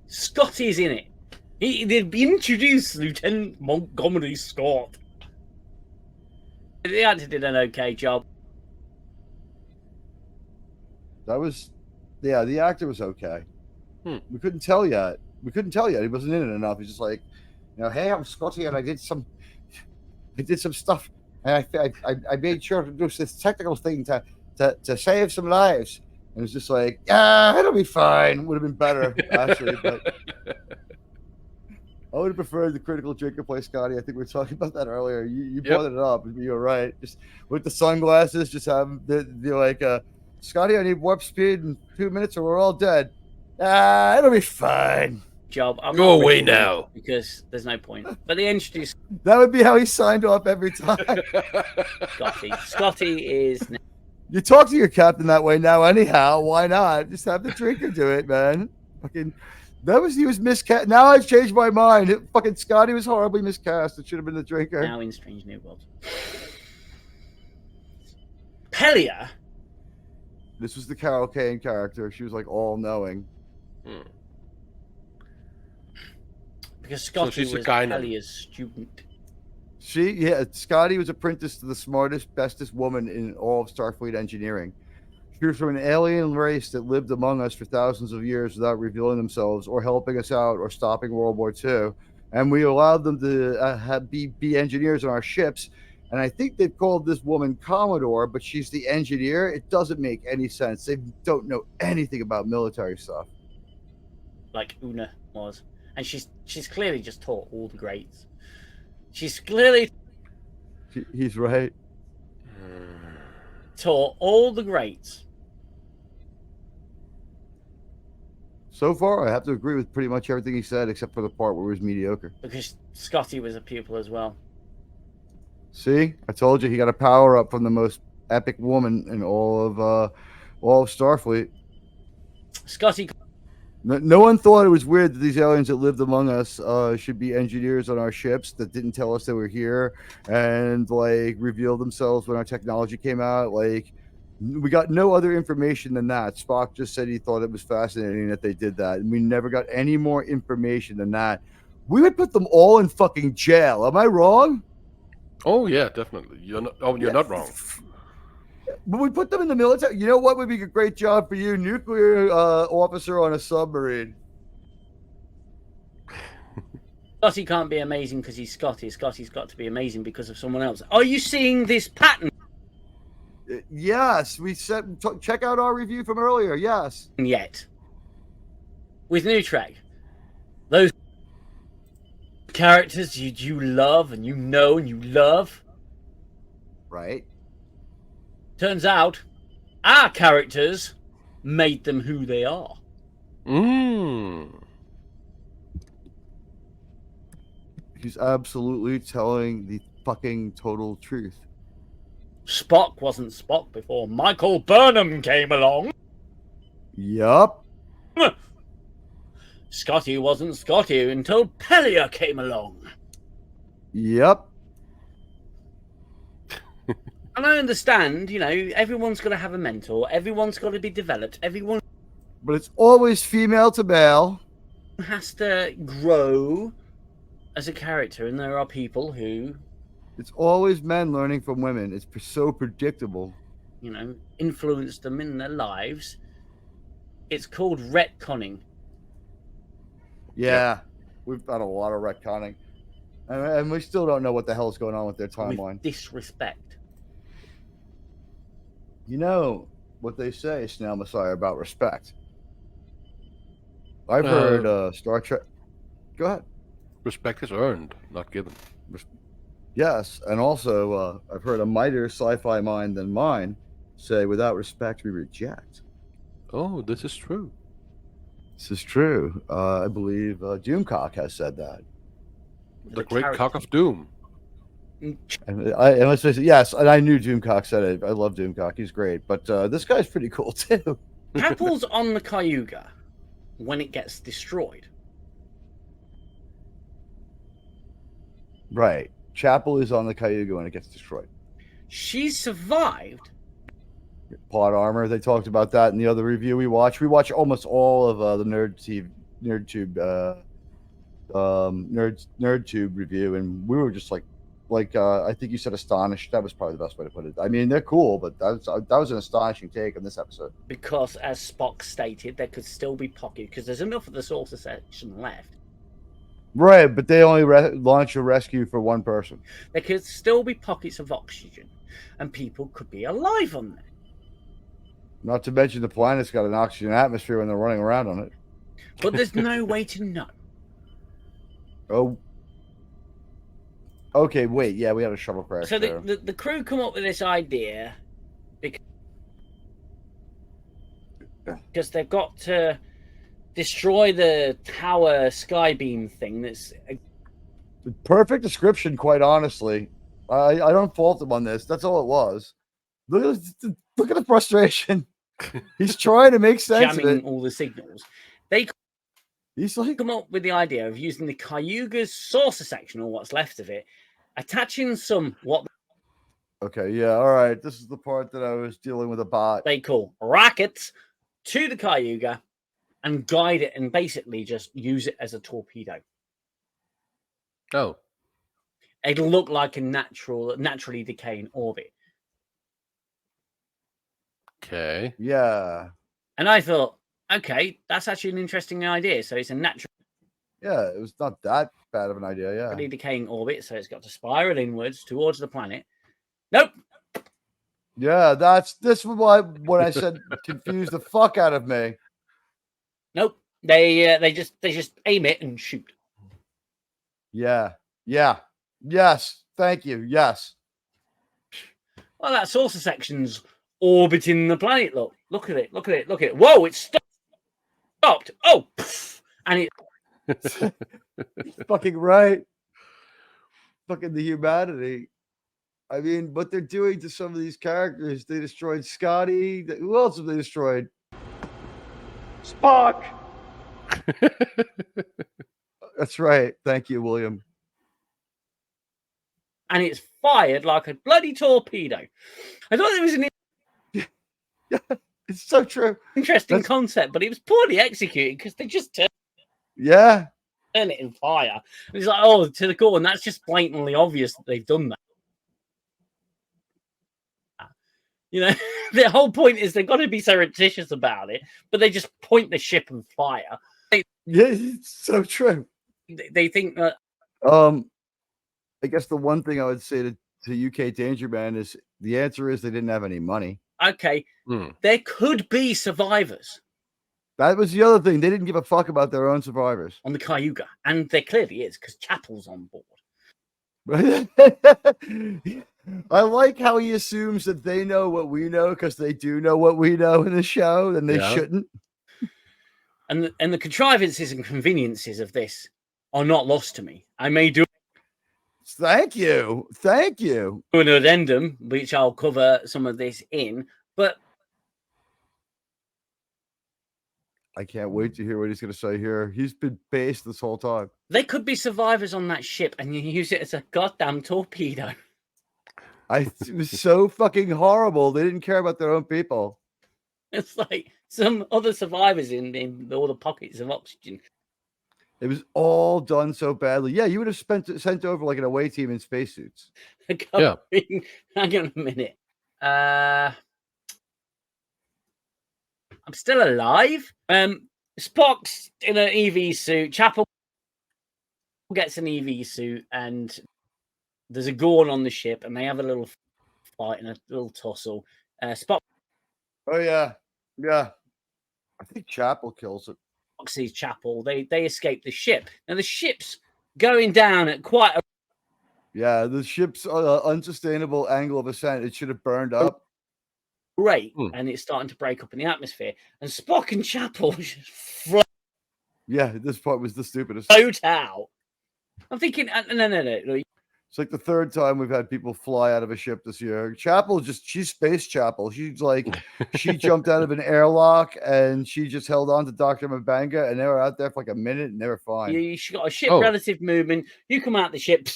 Scotty's in it. They'd introduced Lieutenant Montgomery Scott. The actor did an okay job. The actor was okay. We couldn't tell yet. He wasn't in it enough. He's just like, hey, I'm Scotty, and I did some stuff, and I made sure to do this technical thing to save some lives. And it's just like, it'll be fine. Would have been better, actually, but I would have preferred the critical drinker play Scotty. I think we were talking about that earlier. You brought it up. You were right. Just with the sunglasses, just have Scotty, I need warp speed in 2 minutes or we're all dead. It'll be fine. Job. I'm Go away now. Because there's no point. But they introduced... That would be how he signed off every time. Scotty is... You talk to your captain that way now anyhow. Why not? Just have the drinker do it, man. Fucking He was miscast. Now I've changed my mind. Fucking Scotty was horribly miscast. It should have been the drinker. Now in Strange New World. Pelia. This was the Carol Kane character. She was like all knowing. Because Scotty was Pelia's student. Scotty was apprenticed to the smartest, bestest woman in all of Starfleet engineering. She was from an alien race that lived among us for thousands of years without revealing themselves or helping us out or stopping World War II. And we allowed them to be engineers on our ships. And I think they've called this woman Commodore, but she's the engineer. It doesn't make any sense. They don't know anything about military stuff. Like Una was. And she's clearly just taught all the greats. She's clearly... He's right. Taught all the greats. So far, I have to agree with pretty much everything he said, except for the part where he was mediocre. Because Scotty was a pupil as well. See? I told you he got a power up from the most epic woman in all of Starfleet. Scotty... No one thought it was weird that these aliens that lived among us should be engineers on our ships that didn't tell us they were here and like revealed themselves when our technology came out. Like, we got no other information than that. Spock just said he thought it was fascinating that they did that, and we never got any more information than that. We would put them all in fucking jail. Am I wrong? Oh yeah, definitely. You're not wrong. But we put them in the military. You know what would be a great job for you? Nuclear officer on a submarine. Scotty can't be amazing because he's Scotty. Scotty's got to be amazing because of someone else. Are you seeing this pattern? Yes. We said check out our review from earlier. Yes. Yet. With New Trek. Those characters you love and you know and you love. Right. Turns out, our characters made them who they are. He's absolutely telling the fucking total truth. Spock wasn't Spock before Michael Burnham came along. Yup. Scotty wasn't Scotty until Pelia came along. Yep. And I understand, everyone's got to have a mentor. Everyone's got to be developed. Everyone... But it's always female to male. Has to grow as a character. And there are people who... It's always men learning from women. It's so predictable. Influence them in their lives. It's called retconning. Yeah. We've done a lot of retconning. And we still don't know what the hell's going on with their timeline. With disrespect. You know what they say, Snail Messiah, about respect. I've heard Star Trek... Go ahead. Respect is earned, not given. Yes, and also I've heard a mightier sci-fi mind than mine say, without respect, we reject. Oh, this is true. This is true. I believe Doomcock has said that. The great cock of doom. And let's face it, yes, and I knew Doomcock said it. I love Doomcock. He's great. But this guy's pretty cool, too. Chapel's on the Cayuga when it gets destroyed. Right. Chapel is on the Cayuga when it gets destroyed. She survived. Plot armor. They talked about that in the other review we watched. We watch almost all of the NerdTube review, and we were just like I think you said astonished. That was probably the best way to put it. I mean, they're cool, but that was an astonishing take on this episode. Because, as Spock stated, there could still be pockets, because there's enough of the saucer section left. Right, but they only launch a rescue for one person. There could still be pockets of oxygen, and people could be alive on there. Not to mention the planet's got an oxygen atmosphere when they're running around on it. But there's no way to know. Oh. Okay, wait. Yeah, we had a shuttle crash. So the crew come up with this idea because they've got to destroy the tower skybeam thing. That's perfect description, quite honestly. I don't fault him on this. That's all it was. Look at the frustration. He's trying to make sense of it. Jamming all the signals. He's like, come up with the idea of using the Cayuga's saucer section, or what's left of it, attaching some okay, yeah, all right. This is the part that I was dealing with a bot. they call rackets to the Cayuga and guide it and basically just use it as a torpedo. Oh. It'll look like a naturally decaying orbit. Okay. Yeah. And I thought, okay, that's actually an interesting idea. So it's a naturally Yeah, it was not that bad of an idea, yeah. decaying orbit, so it's got to spiral inwards towards the planet. Nope. Yeah, this was why when I said confused the fuck out of me. Nope. They just aim it and shoot. Yeah. Yes. Thank you. Yes. Well, that saucer section's orbiting the planet. Look at it. Whoa, it's stopped. Oh, and it fucking right. Fucking the humanity. I mean, what they're doing to some of these characters, they destroyed Scotty. Who else have they destroyed? Spock. That's right. Thank you, William. And it's fired like a bloody torpedo. I thought it was an It's so true. interesting concept, but it was poorly executed because they just turn it in fire. And it's like, oh, to the core, and that's just blatantly obvious that they've done that. You know, the whole point is they've got to be surreptitious about it, but they just point the ship and fire. Yeah, it's so true. They think that. I guess the one thing I would say to UK Dangerman is the answer is they didn't have any money. Okay, there could be survivors. That was the other thing. They didn't give a fuck about their own survivors On the Cayuga, and there clearly is because Chapel's on board. I like how he assumes that they know what we know because they do know what we know in the show, and they shouldn't. And the contrivances and conveniences of this are not lost to me. I may do. Thank you. An addendum, which I'll cover some of this in, but I can't wait to hear what he's going to say here. He's been based this whole time. They could be survivors on that ship, and you use it as a goddamn torpedo. It was so fucking horrible. They didn't care about their own people. It's like some other survivors in all the pockets of oxygen. It was all done so badly. Yeah, you would have sent over like an away team in spacesuits. Yeah. Hang on a minute. I'm still alive. Spock's in an EV suit. Chapel gets an EV suit, and there's a Gorn on the ship, and they have a little fight and a little tussle. Spock. Oh yeah. I think Chapel kills it. Sees Chapel. They escape the ship. Now the ship's going down at quite a the ship's unsustainable angle of ascent. It should have burned up. rate, and it's starting to break up in the atmosphere. And Spock and Chapel just float. Yeah, this part was the stupidest. Float out. I'm thinking, no. It's like the third time we've had people fly out of a ship this year. Chapel she's Space Chapel. She's like, she jumped out of an airlock and she just held on to Dr. Mabanga, and they were out there for like a minute and they were fine. She got a ship relative movement. You come out the ship.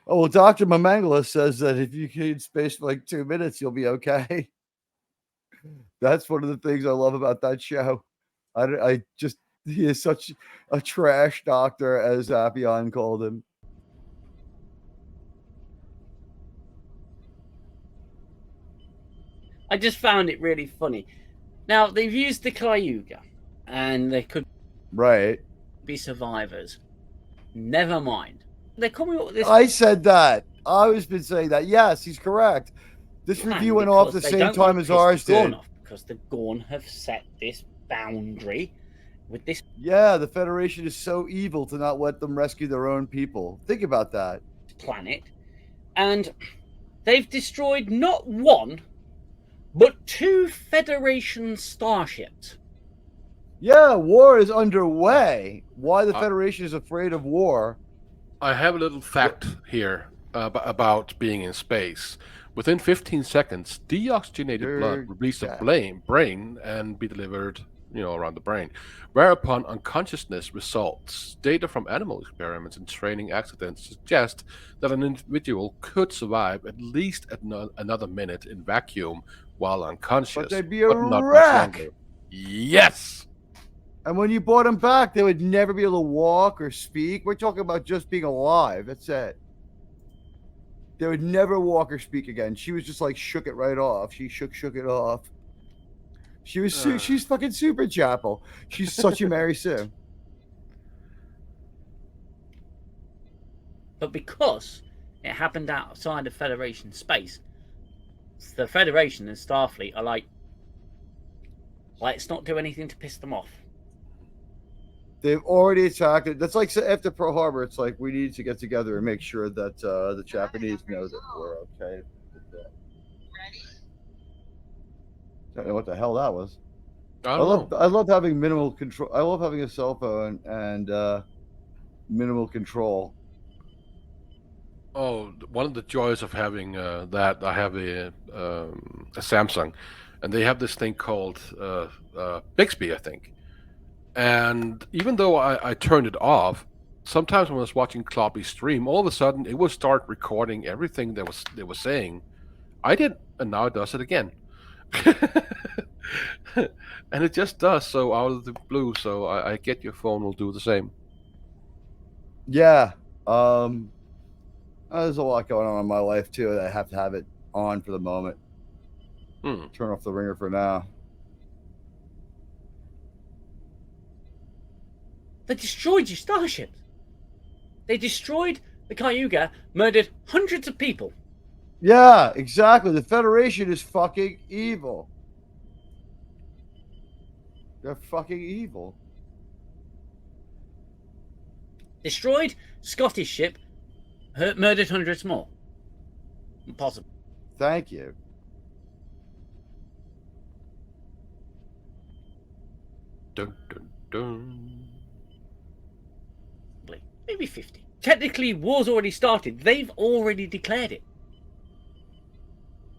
Oh, well, Dr. Mamangala says that if you can space for like 2 minutes, you'll be okay. That's one of the things I love about that show. He is such a trash doctor, as Appian called him. I just found it really funny. Now, they've used the Cayuga, and they could be survivors. Never mind. They're coming up with this. I said that. I always been saying that. Yes, he's correct. This review went off the same time as ours did. Because the Gorn have set this boundary with this. Yeah, the Federation is so evil to not let them rescue their own people. Think about that. Planet. And they've destroyed not one, but 2 Federation starships. Yeah, war is underway. Why the Federation is afraid of war? I have a little fact here about being in space. Within 15 seconds, deoxygenated blood release a brain and be delivered around the brain, whereupon unconsciousness results. Data from animal experiments and training accidents suggest that an individual could survive at least another minute in vacuum while unconscious, but they'd be a not much wreck. longer. Yes. And when you brought them back, they would never be able to walk or speak. We're talking about just being alive. That's it. They would never walk or speak again. She was just like shook it right off. She shook it off. She was she's fucking super Chapel. She's such a Mary Sue. But because it happened outside of Federation space, the Federation and Starfleet are like, let's not do anything to piss them off. They've already attacked it. That's like after Pearl Harbor. It's like we need to get together and make sure that the Japanese know that we're okay. Ready? I don't know what the hell that was. I love having minimal control. I love having a cell phone and minimal control. Oh, one of the joys of having that, I have a Samsung, and they have this thing called Bixby, I think. And even though I turned it off, sometimes when I was watching Kloppy stream, all of a sudden it would start recording everything they were saying. I did, and now it does it again. And it just does so out of the blue. So I get your phone will do the same. Yeah. There's a lot going on in my life too that I have to have it on for the moment. Turn off the ringer for now. They destroyed your starships. They destroyed the Cayuga, murdered hundreds of people. Yeah, exactly. The Federation is fucking evil. They're fucking evil. Destroyed Scottish ship, murdered hundreds more. Impossible. Thank you. Dun, dun, dun. Maybe 50. Technically, war's already started. They've already declared it.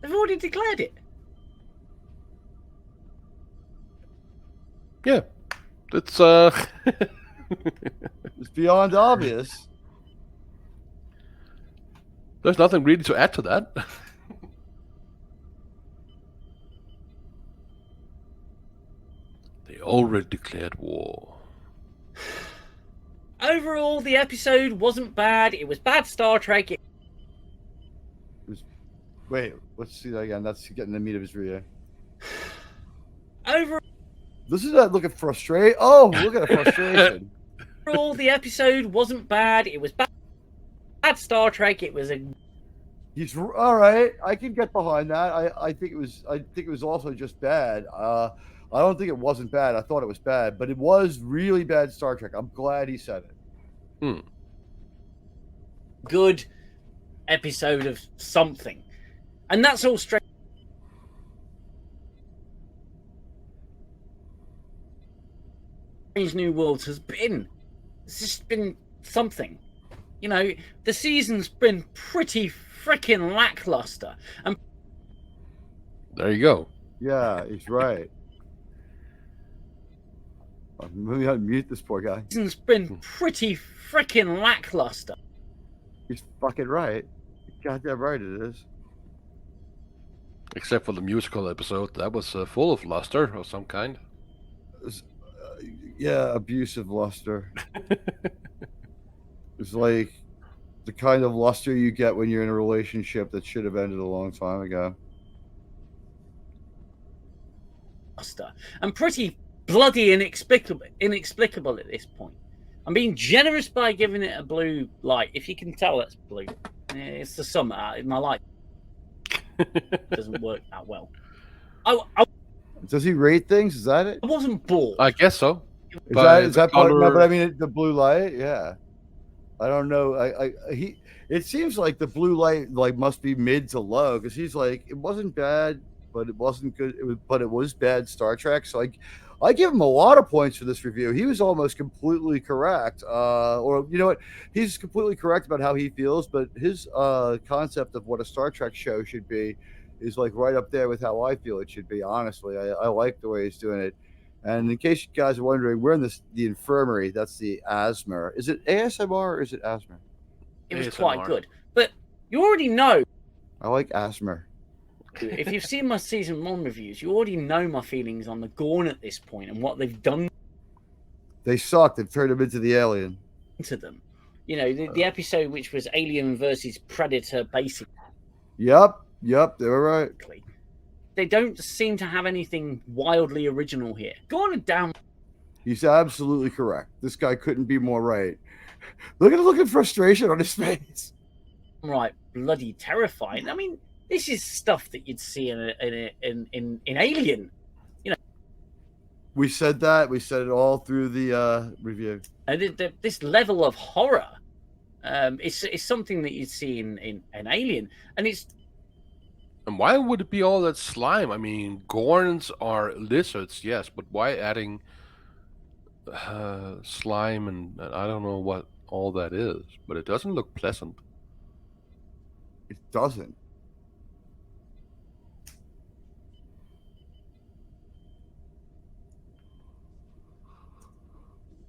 They've already declared it. Yeah. It's It's beyond obvious. There's nothing really to add to that. They already declared war. Overall, the episode wasn't bad. It was bad Star Trek. Wait, let's see that again. That's getting the meat of his review. This is that looking frustrated. Oh, look at the frustration. Overall, the episode wasn't bad. It was bad Star Trek. It was a. He's all right. I can get behind that. I think it was also just bad. I don't think it wasn't bad. I thought it was bad, but it was really bad Star Trek. I'm glad he said it. Good episode of something. And that's all Strange New Worlds has been. It's just been something. You know, the season's been pretty freaking lackluster. And there you go. Yeah, he's right. I'm really gonna mute this poor guy. Season's been pretty freaking lackluster. He's fucking right. Goddamn right it is. Except for the musical episode, that was full of luster of some kind. Yeah, abusive luster. It's like the kind of luster you get when you're in a relationship that should have ended a long time ago. Luster. And pretty bloody inexplicable at this point. I'm being generous by giving it a blue light. If you can tell, that's blue. It's the summer. My light doesn't work that well. Does he rate things? Is that it? I wasn't bored. I guess so. Is that part? No, but I mean the blue light. Yeah, I don't know. It seems like the blue light must be mid to low because he's like it wasn't bad, but it wasn't good. But it was bad Star Trek. So I give him a lot of points for this review. He was almost completely correct. Or you know what? He's completely correct about how he feels, but his concept of what a Star Trek show should be is like right up there with how I feel it should be. Honestly, I like the way he's doing it. And in case you guys are wondering, we're in the infirmary. That's the ASMR. Is it ASMR or is it ASMR? It was quite good. But you already know. I like ASMR. If you've seen my season 1 reviews, you already know my feelings on the Gorn at this point and what they've done. They sucked. They've turned them into the alien. To them. You know, the episode which was Alien versus Predator, basically. Yep, they were right. They don't seem to have anything wildly original here. Gorn down. He's absolutely correct. This guy couldn't be more right. Look at the look of frustration on his face. Right, bloody terrifying. I mean, this is stuff that you'd see in Alien. You know. We said that. We said it all through the review. This level of horror, it's something that you'd see in Alien, and it's. And why would it be all that slime? I mean, Gorns are lizards, yes, but why adding slime and I don't know what all that is, but it doesn't look pleasant. It doesn't.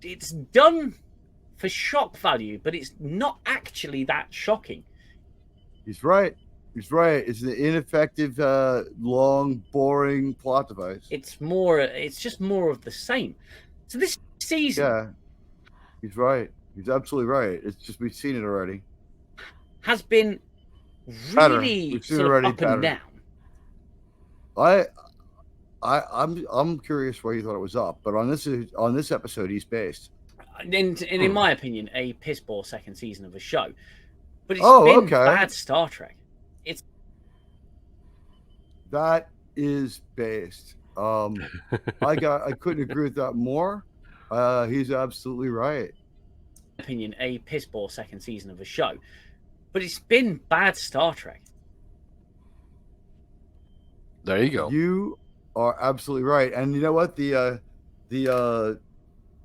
It's done for shock value, but it's not actually that shocking. He's right. He's right. It's an ineffective, long, boring plot device. It's just more of the same. So this season. Yeah, he's right. He's absolutely right. It's just we've seen it already. Has been really sort of up and down. I'm curious where you thought it was up, but on this episode, he's based. And in my opinion, a piss poor second season of a show. But it's been bad Star Trek. That is based. I couldn't agree with that more. He's absolutely right. Opinion, a piss poor second season of a show, but it's been bad Star Trek. There you go. You are absolutely right. And you know what? The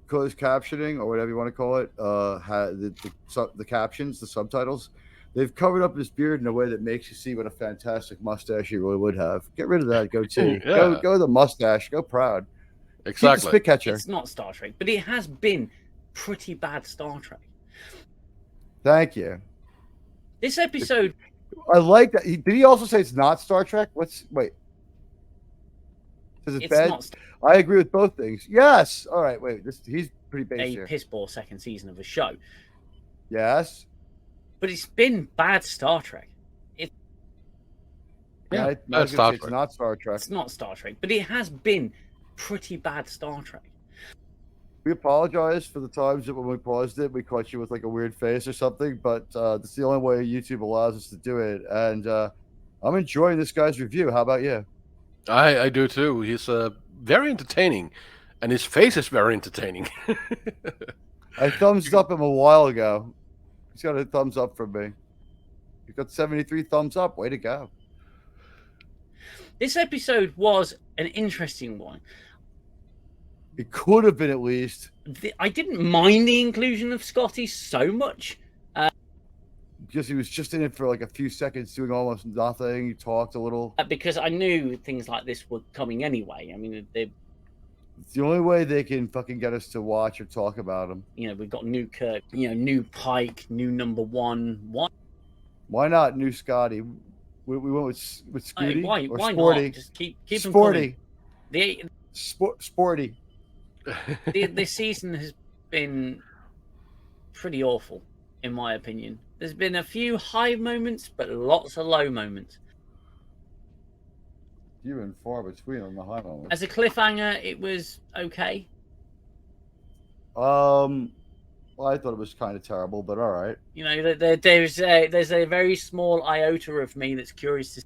closed captioning or whatever you want to call it, the captions, the subtitles, they've covered up his beard in a way that makes you see what a fantastic mustache he really would have. Get rid of that goatee. Yeah. Go the mustache. Go proud. Exactly. Spit catcher. It's not Star Trek, but it has been pretty bad Star Trek. Thank you. This episode. I like that. Did he also say it's not Star Trek? Wait. Is it bad? I agree with both things. Yes. All right. Wait. He's pretty basic. A piss poor second season of a show. Yes. But it's been bad Star Trek. It's not Star Trek. It's not Star Trek, but it has been pretty bad Star Trek. We apologize for the times that when we paused it, we caught you with like a weird face or something, but that's the only way YouTube allows us to do it. And I'm enjoying this guy's review. How about you? I do too. He's very entertaining, and his face is very entertaining. I thumbs up him a while ago. He's got a thumbs up from me. He's got 73 thumbs up. Way to go. This episode was an interesting one. It could have been at least. I didn't mind the inclusion of Scotty so much. Because he was just in it for like a few seconds doing almost nothing. He talked a little. Because I knew things like this were coming anyway. I mean, it's the only way they can fucking get us to watch or talk about him. You know, we've got new Kirk, new Pike, new number one. Why not new Scotty? We went with Scooty why Sporty. Not? Just keep Sporty. Sporty. This season has been pretty awful, in my opinion. There's been a few high moments, but lots of low moments. Few and far between on the high moments. As a cliffhanger, it was okay. Well, I thought it was kind of terrible, but all right. You know, there's a very small iota of me that's curious to.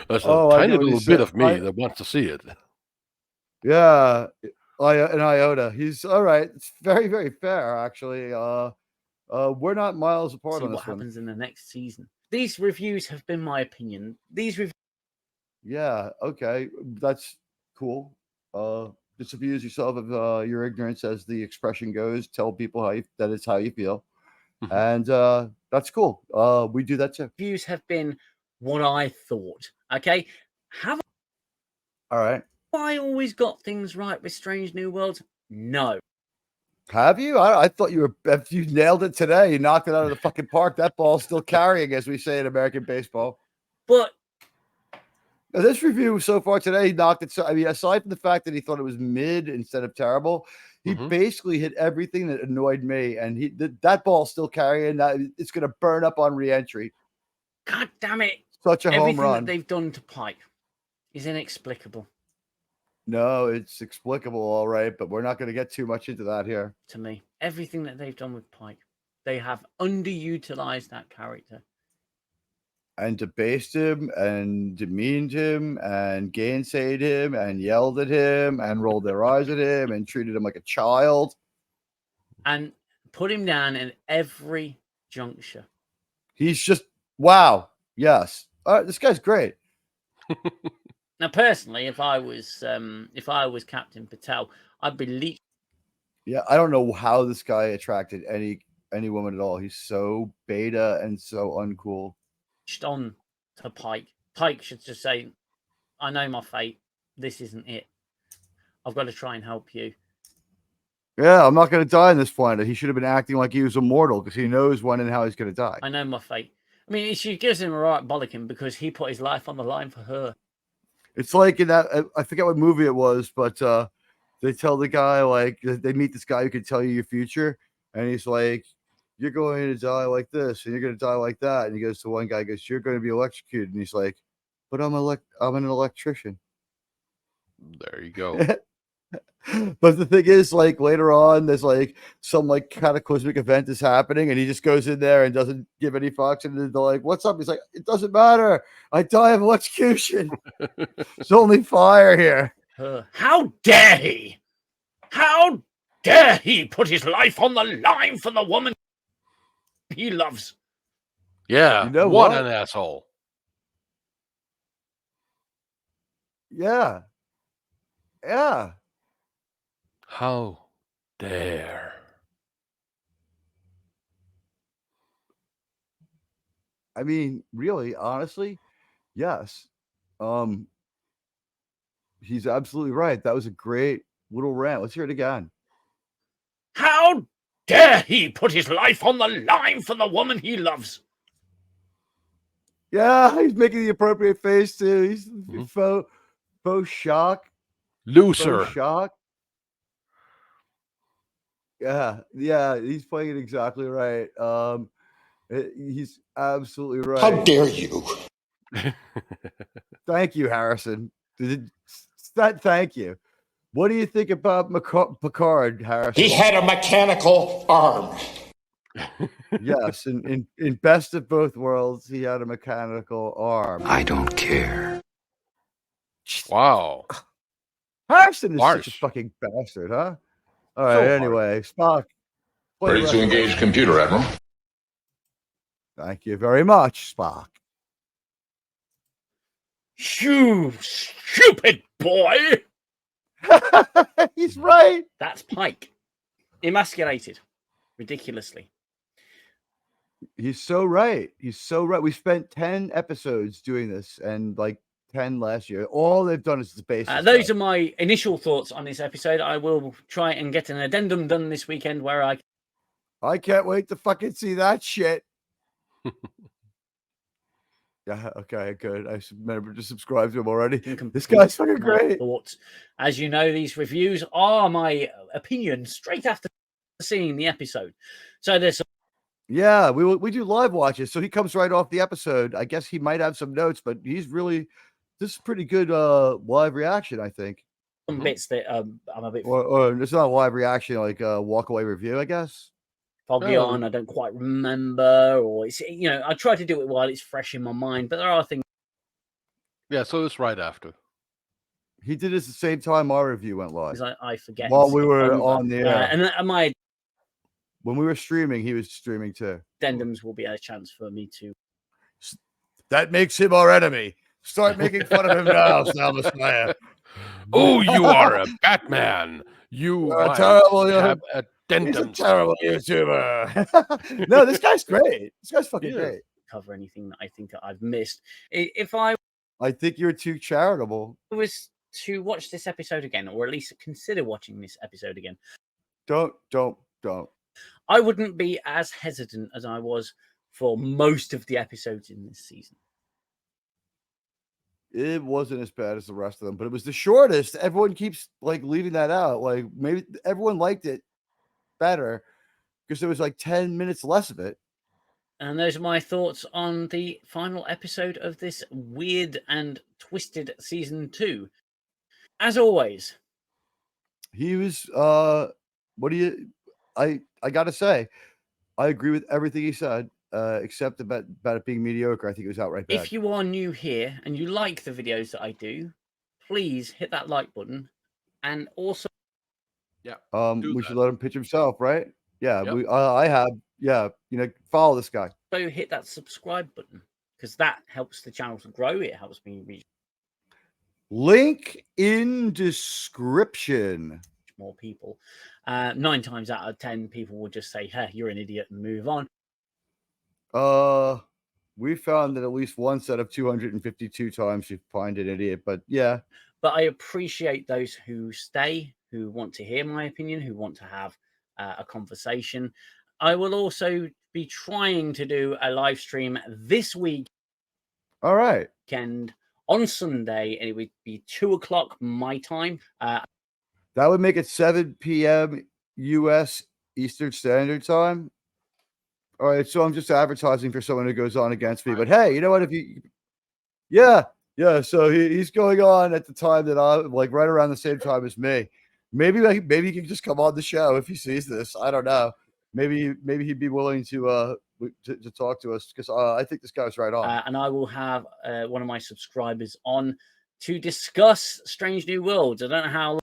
There's a tiny little bit of me that wants to see it. Yeah, an iota. He's all right. It's very, very fair, actually. We're not miles apart on this what happens in the next season. These reviews have been my opinion. Yeah. Okay. That's cool. Disabuse yourself of your ignorance, as the expression goes. Tell people that it's how you feel, and that's cool. We do that too. Reviews have been what I thought. Okay, All right. Have I always got things right with Strange New Worlds? No. Have you? I thought you nailed it today. You knocked it out of the fucking park. That ball's still carrying, as we say in American baseball. But now, this review so far today, he knocked it. So I mean, aside from the fact that he thought it was mid instead of terrible, he basically hit everything that annoyed me, and that ball's still carrying. It's going to burn up on re-entry. God damn it! Such a home run. Everything that they've done to Pike is inexplicable. No, it's explicable, all right, but we're not going to get too much into that here. To me, everything that they've done with Pike, they have underutilized that character. And debased him and demeaned him and gainsayed him and yelled at him and rolled their eyes at him and treated him like a child. And put him down in every juncture. He's just, wow. Yes. This guy's great. Now, personally, if I was Captain Patel, I'd be leech. Yeah, I don't know how this guy attracted any woman at all. He's so beta and so uncool. On to Pike. Pike should just say, "I know my fate. This isn't it. I've got to try and help you." Yeah, I'm not going to die on this planet. He should have been acting like he was immortal because he knows when and how he's going to die. I know my fate. I mean, she gives him a right bollocking because he put his life on the line for her. It's like in that, I forget what movie it was, but they tell the guy, like, they meet this guy who can tell you your future, and he's like, "You're going to die like this, and you're going to die like that." And he goes to one guy, goes, "You're going to be electrocuted." And he's like, "But I'm an electrician." There you go. But the thing is, like, later on, there's like some like cataclysmic event is happening, and he just goes in there and doesn't give any fucks. And they're like, "What's up?" He's like, "It doesn't matter. I die of electrocution. There's only fire here." How dare he? How dare he put his life on the line for the woman he loves? Yeah, you know what what? an asshole. Yeah. Yeah. How dare. I mean, really, honestly, yes. He's absolutely right. That was a great little rant. Let's hear it again. How dare he put his life on the line for the woman he loves? Yeah, he's making the appropriate face too. He's faux shock. Loser. Faux shock. Yeah, he's playing it exactly right. He's absolutely right. How dare you? Thank you, Harrison. Thank you. What do you think about Picard, Harrison? He had a mechanical arm. Yes, in Best of Both Worlds, he had a mechanical arm. I don't care. Wow. Harrison is such a fucking bastard, huh? All right, anyway, Spock. Ready to engage computer, Admiral. Thank you very much, Spock. You stupid boy! He's right. That's Pike. Emasculated. Ridiculously. He's so right. He's so right. We spent 10 episodes doing this and like 10 last year. All they've done is the basics. Those are my initial thoughts on this episode. I will try and get an addendum done this weekend where I can't wait to fucking see that shit. Yeah, okay, good. I remember to subscribe to him already. This guy's fucking great. Thoughts. As you know, these reviews are my opinion straight after seeing the episode. So there's some... Yeah, we do live watches. So he comes right off the episode. I guess he might have some notes, but this is pretty good live reaction, I think. Some bits that I'm a bit... Or it's not a live reaction, like a walk-away review, I guess. Foggy on, I don't quite remember, or it's, I try to do it while it's fresh in my mind, but there are things. Yeah, so it's right after. He did it at the same time our review went live. I forget. While we were on the air. And when we were streaming, he was streaming too. Addendums will be a chance for me to. That makes him our enemy. Start making fun of him now, Salma Slayer. Oh, you are a Batman. You are terrible. He's a terrible YouTuber. No, this guy's great. This guy's fucking great. Cover anything that I think that I've missed. I think you're too charitable. was to watch this episode again, or at least consider watching this episode again, don't. I wouldn't be as hesitant as I was for most of the episodes in this season. It wasn't as bad as the rest of them, but it was the shortest. Everyone keeps like leaving that out. Like maybe everyone liked it better because there was like 10 minutes less of it. And those are my thoughts on the final episode of this weird and twisted season 2. As always, he was I gotta say, I agree with everything he said, except about it being mediocre. I think it was outright bad. If you are new here and you like the videos that I do, please hit that like button. And also, we should let him pitch himself, right? Yeah, yep. I have, follow this guy. So hit that subscribe button because that helps the channel to grow. It helps me reach link in description. More people. 9 times out of 10, people will just say, "Hey, you're an idiot," and move on. We found that at least once out of 252 times you find an idiot, but yeah. But I appreciate those who stay, who want to hear my opinion, who want to have a conversation. I will also be trying to do a live stream this week. All right. Weekend on Sunday, and it would be 2:00 my time. That would make it 7 p.m. U.S. Eastern Standard Time. All right, so I'm just advertising for someone who goes on against me. But hey, you know what? If you, yeah. So he's going on at the time that I'm like right around the same time as me. Maybe he can just come on the show if he sees this. I don't know. Maybe he'd be willing to talk to us because I think this guy's right on. And I will have one of my subscribers on to discuss Strange New Worlds. I don't know how.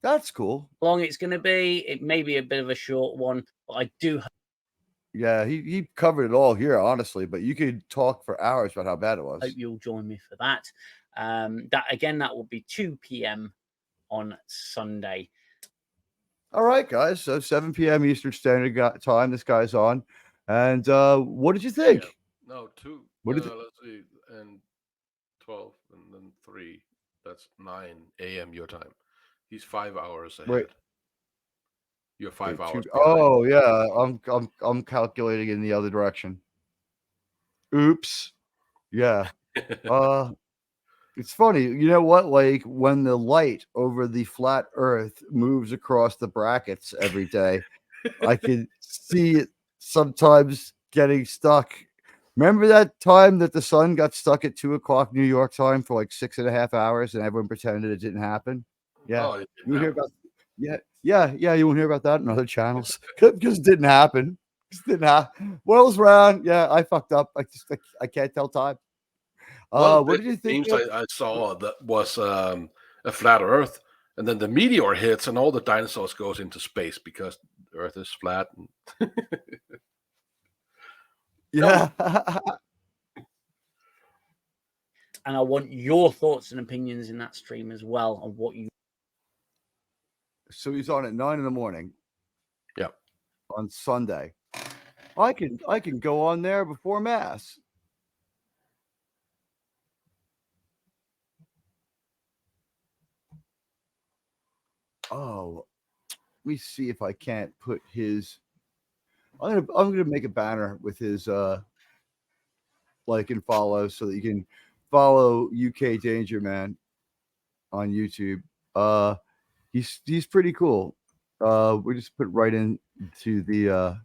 That's cool. Long it's going to be. It may be a bit of a short one, but I do. Yeah, he covered it all here, honestly. But you could talk for hours about how bad it was. Hope you'll join me for that. That will be 2 p.m. on Sunday. All right, guys. So 7 p.m. Eastern Standard Time. This guy's on. And what did you think? Yeah. No, 2. What did let's see, and 12, and then 3. That's 9 a.m. your time. He's 5 hours ahead. Right. You're 5 hours. Oh yeah, I'm calculating in the other direction. Oops. Yeah. It's funny. You know what? Like when the light over the flat Earth moves across the brackets every day, I can see it sometimes getting stuck. Remember that time that the sun got stuck at 2:00 New York time for like 6.5 hours, and everyone pretended it didn't happen? Yeah, you hear about? Yeah. You won't hear about that in other channels because it didn't happen. World's round. Yeah, I fucked up. I can't tell time. What did you think? I saw that was a flat Earth, and then the meteor hits, and all the dinosaurs goes into space because the Earth is flat. Yeah. And I want your thoughts and opinions in that stream as well on what you. So he's on at 9 a.m. Yeah. On Sunday. I can go on there before Mass. Oh, let me see if I can't put his. I'm gonna make a banner with his like and follow so that you can follow UK Dangerman on YouTube. He's pretty cool. We just put right into the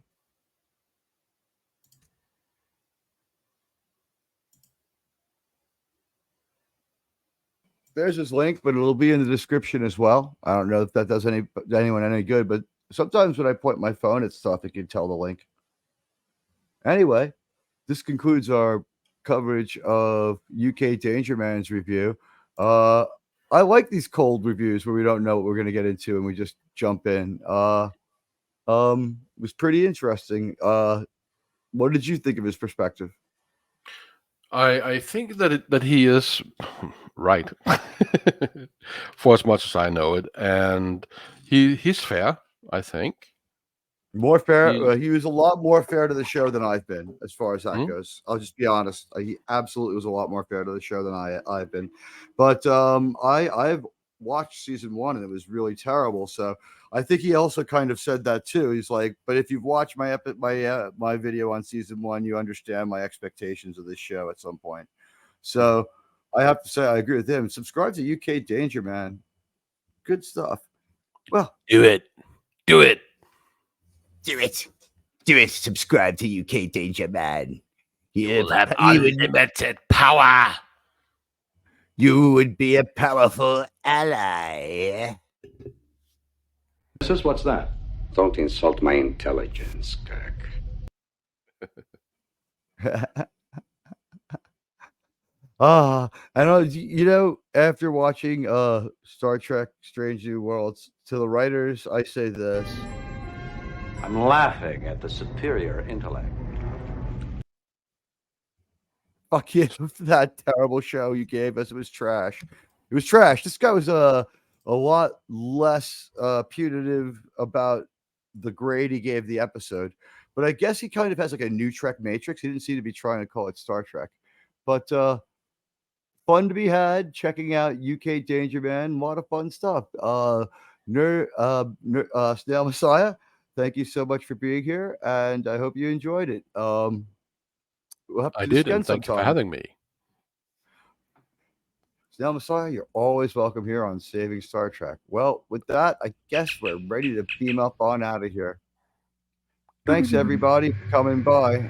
there's his link, but it'll be in the description as well. I don't know if that does anyone any good, but sometimes when I point my phone at stuff, it can tell the link. Anyway, this concludes our coverage of UK Dangerman's review. I like these cold reviews where we don't know what we're going to get into and we just jump in. It was pretty interesting. What did you think of his perspective? I think that he is right for as much as I know it, and he's fair, I think. More fair. He was a lot more fair to the show than I've been, as far as that goes. I'll just be honest. He absolutely was a lot more fair to the show than I've been. But I've watched season 1 and it was really terrible. So I think he also kind of said that too. He's like, but if you've watched my video on season 1, you understand my expectations of this show at some point. So I have to say I agree with him. Subscribe to UK Dangerman. Good stuff. Well, do it. Do it. Subscribe to UK Dangerman. You will have unlimited power. You would be a powerful ally. What's that? Don't insult my intelligence, Kirk. I know, after watching Star Trek Strange New Worlds, to the writers, I say this. I'm laughing at the superior intellect. Fuck you, that terrible show you gave us. It was trash. It was trash. This guy was a lot less punitive about the grade he gave the episode. But I guess he kind of has like a new Trek Matrix. He didn't seem to be trying to call it Star Trek. But fun to be had checking out UK Dangerman. A lot of fun stuff. Snail Messiah, thank you so much for being here, and I hope you enjoyed it. We'll have to I did, and thank you for having me. Snail Messiah, you're always welcome here on Saving Star Trek. Well, with that, I guess we're ready to beam up on out of here. Thanks, everybody, for coming by.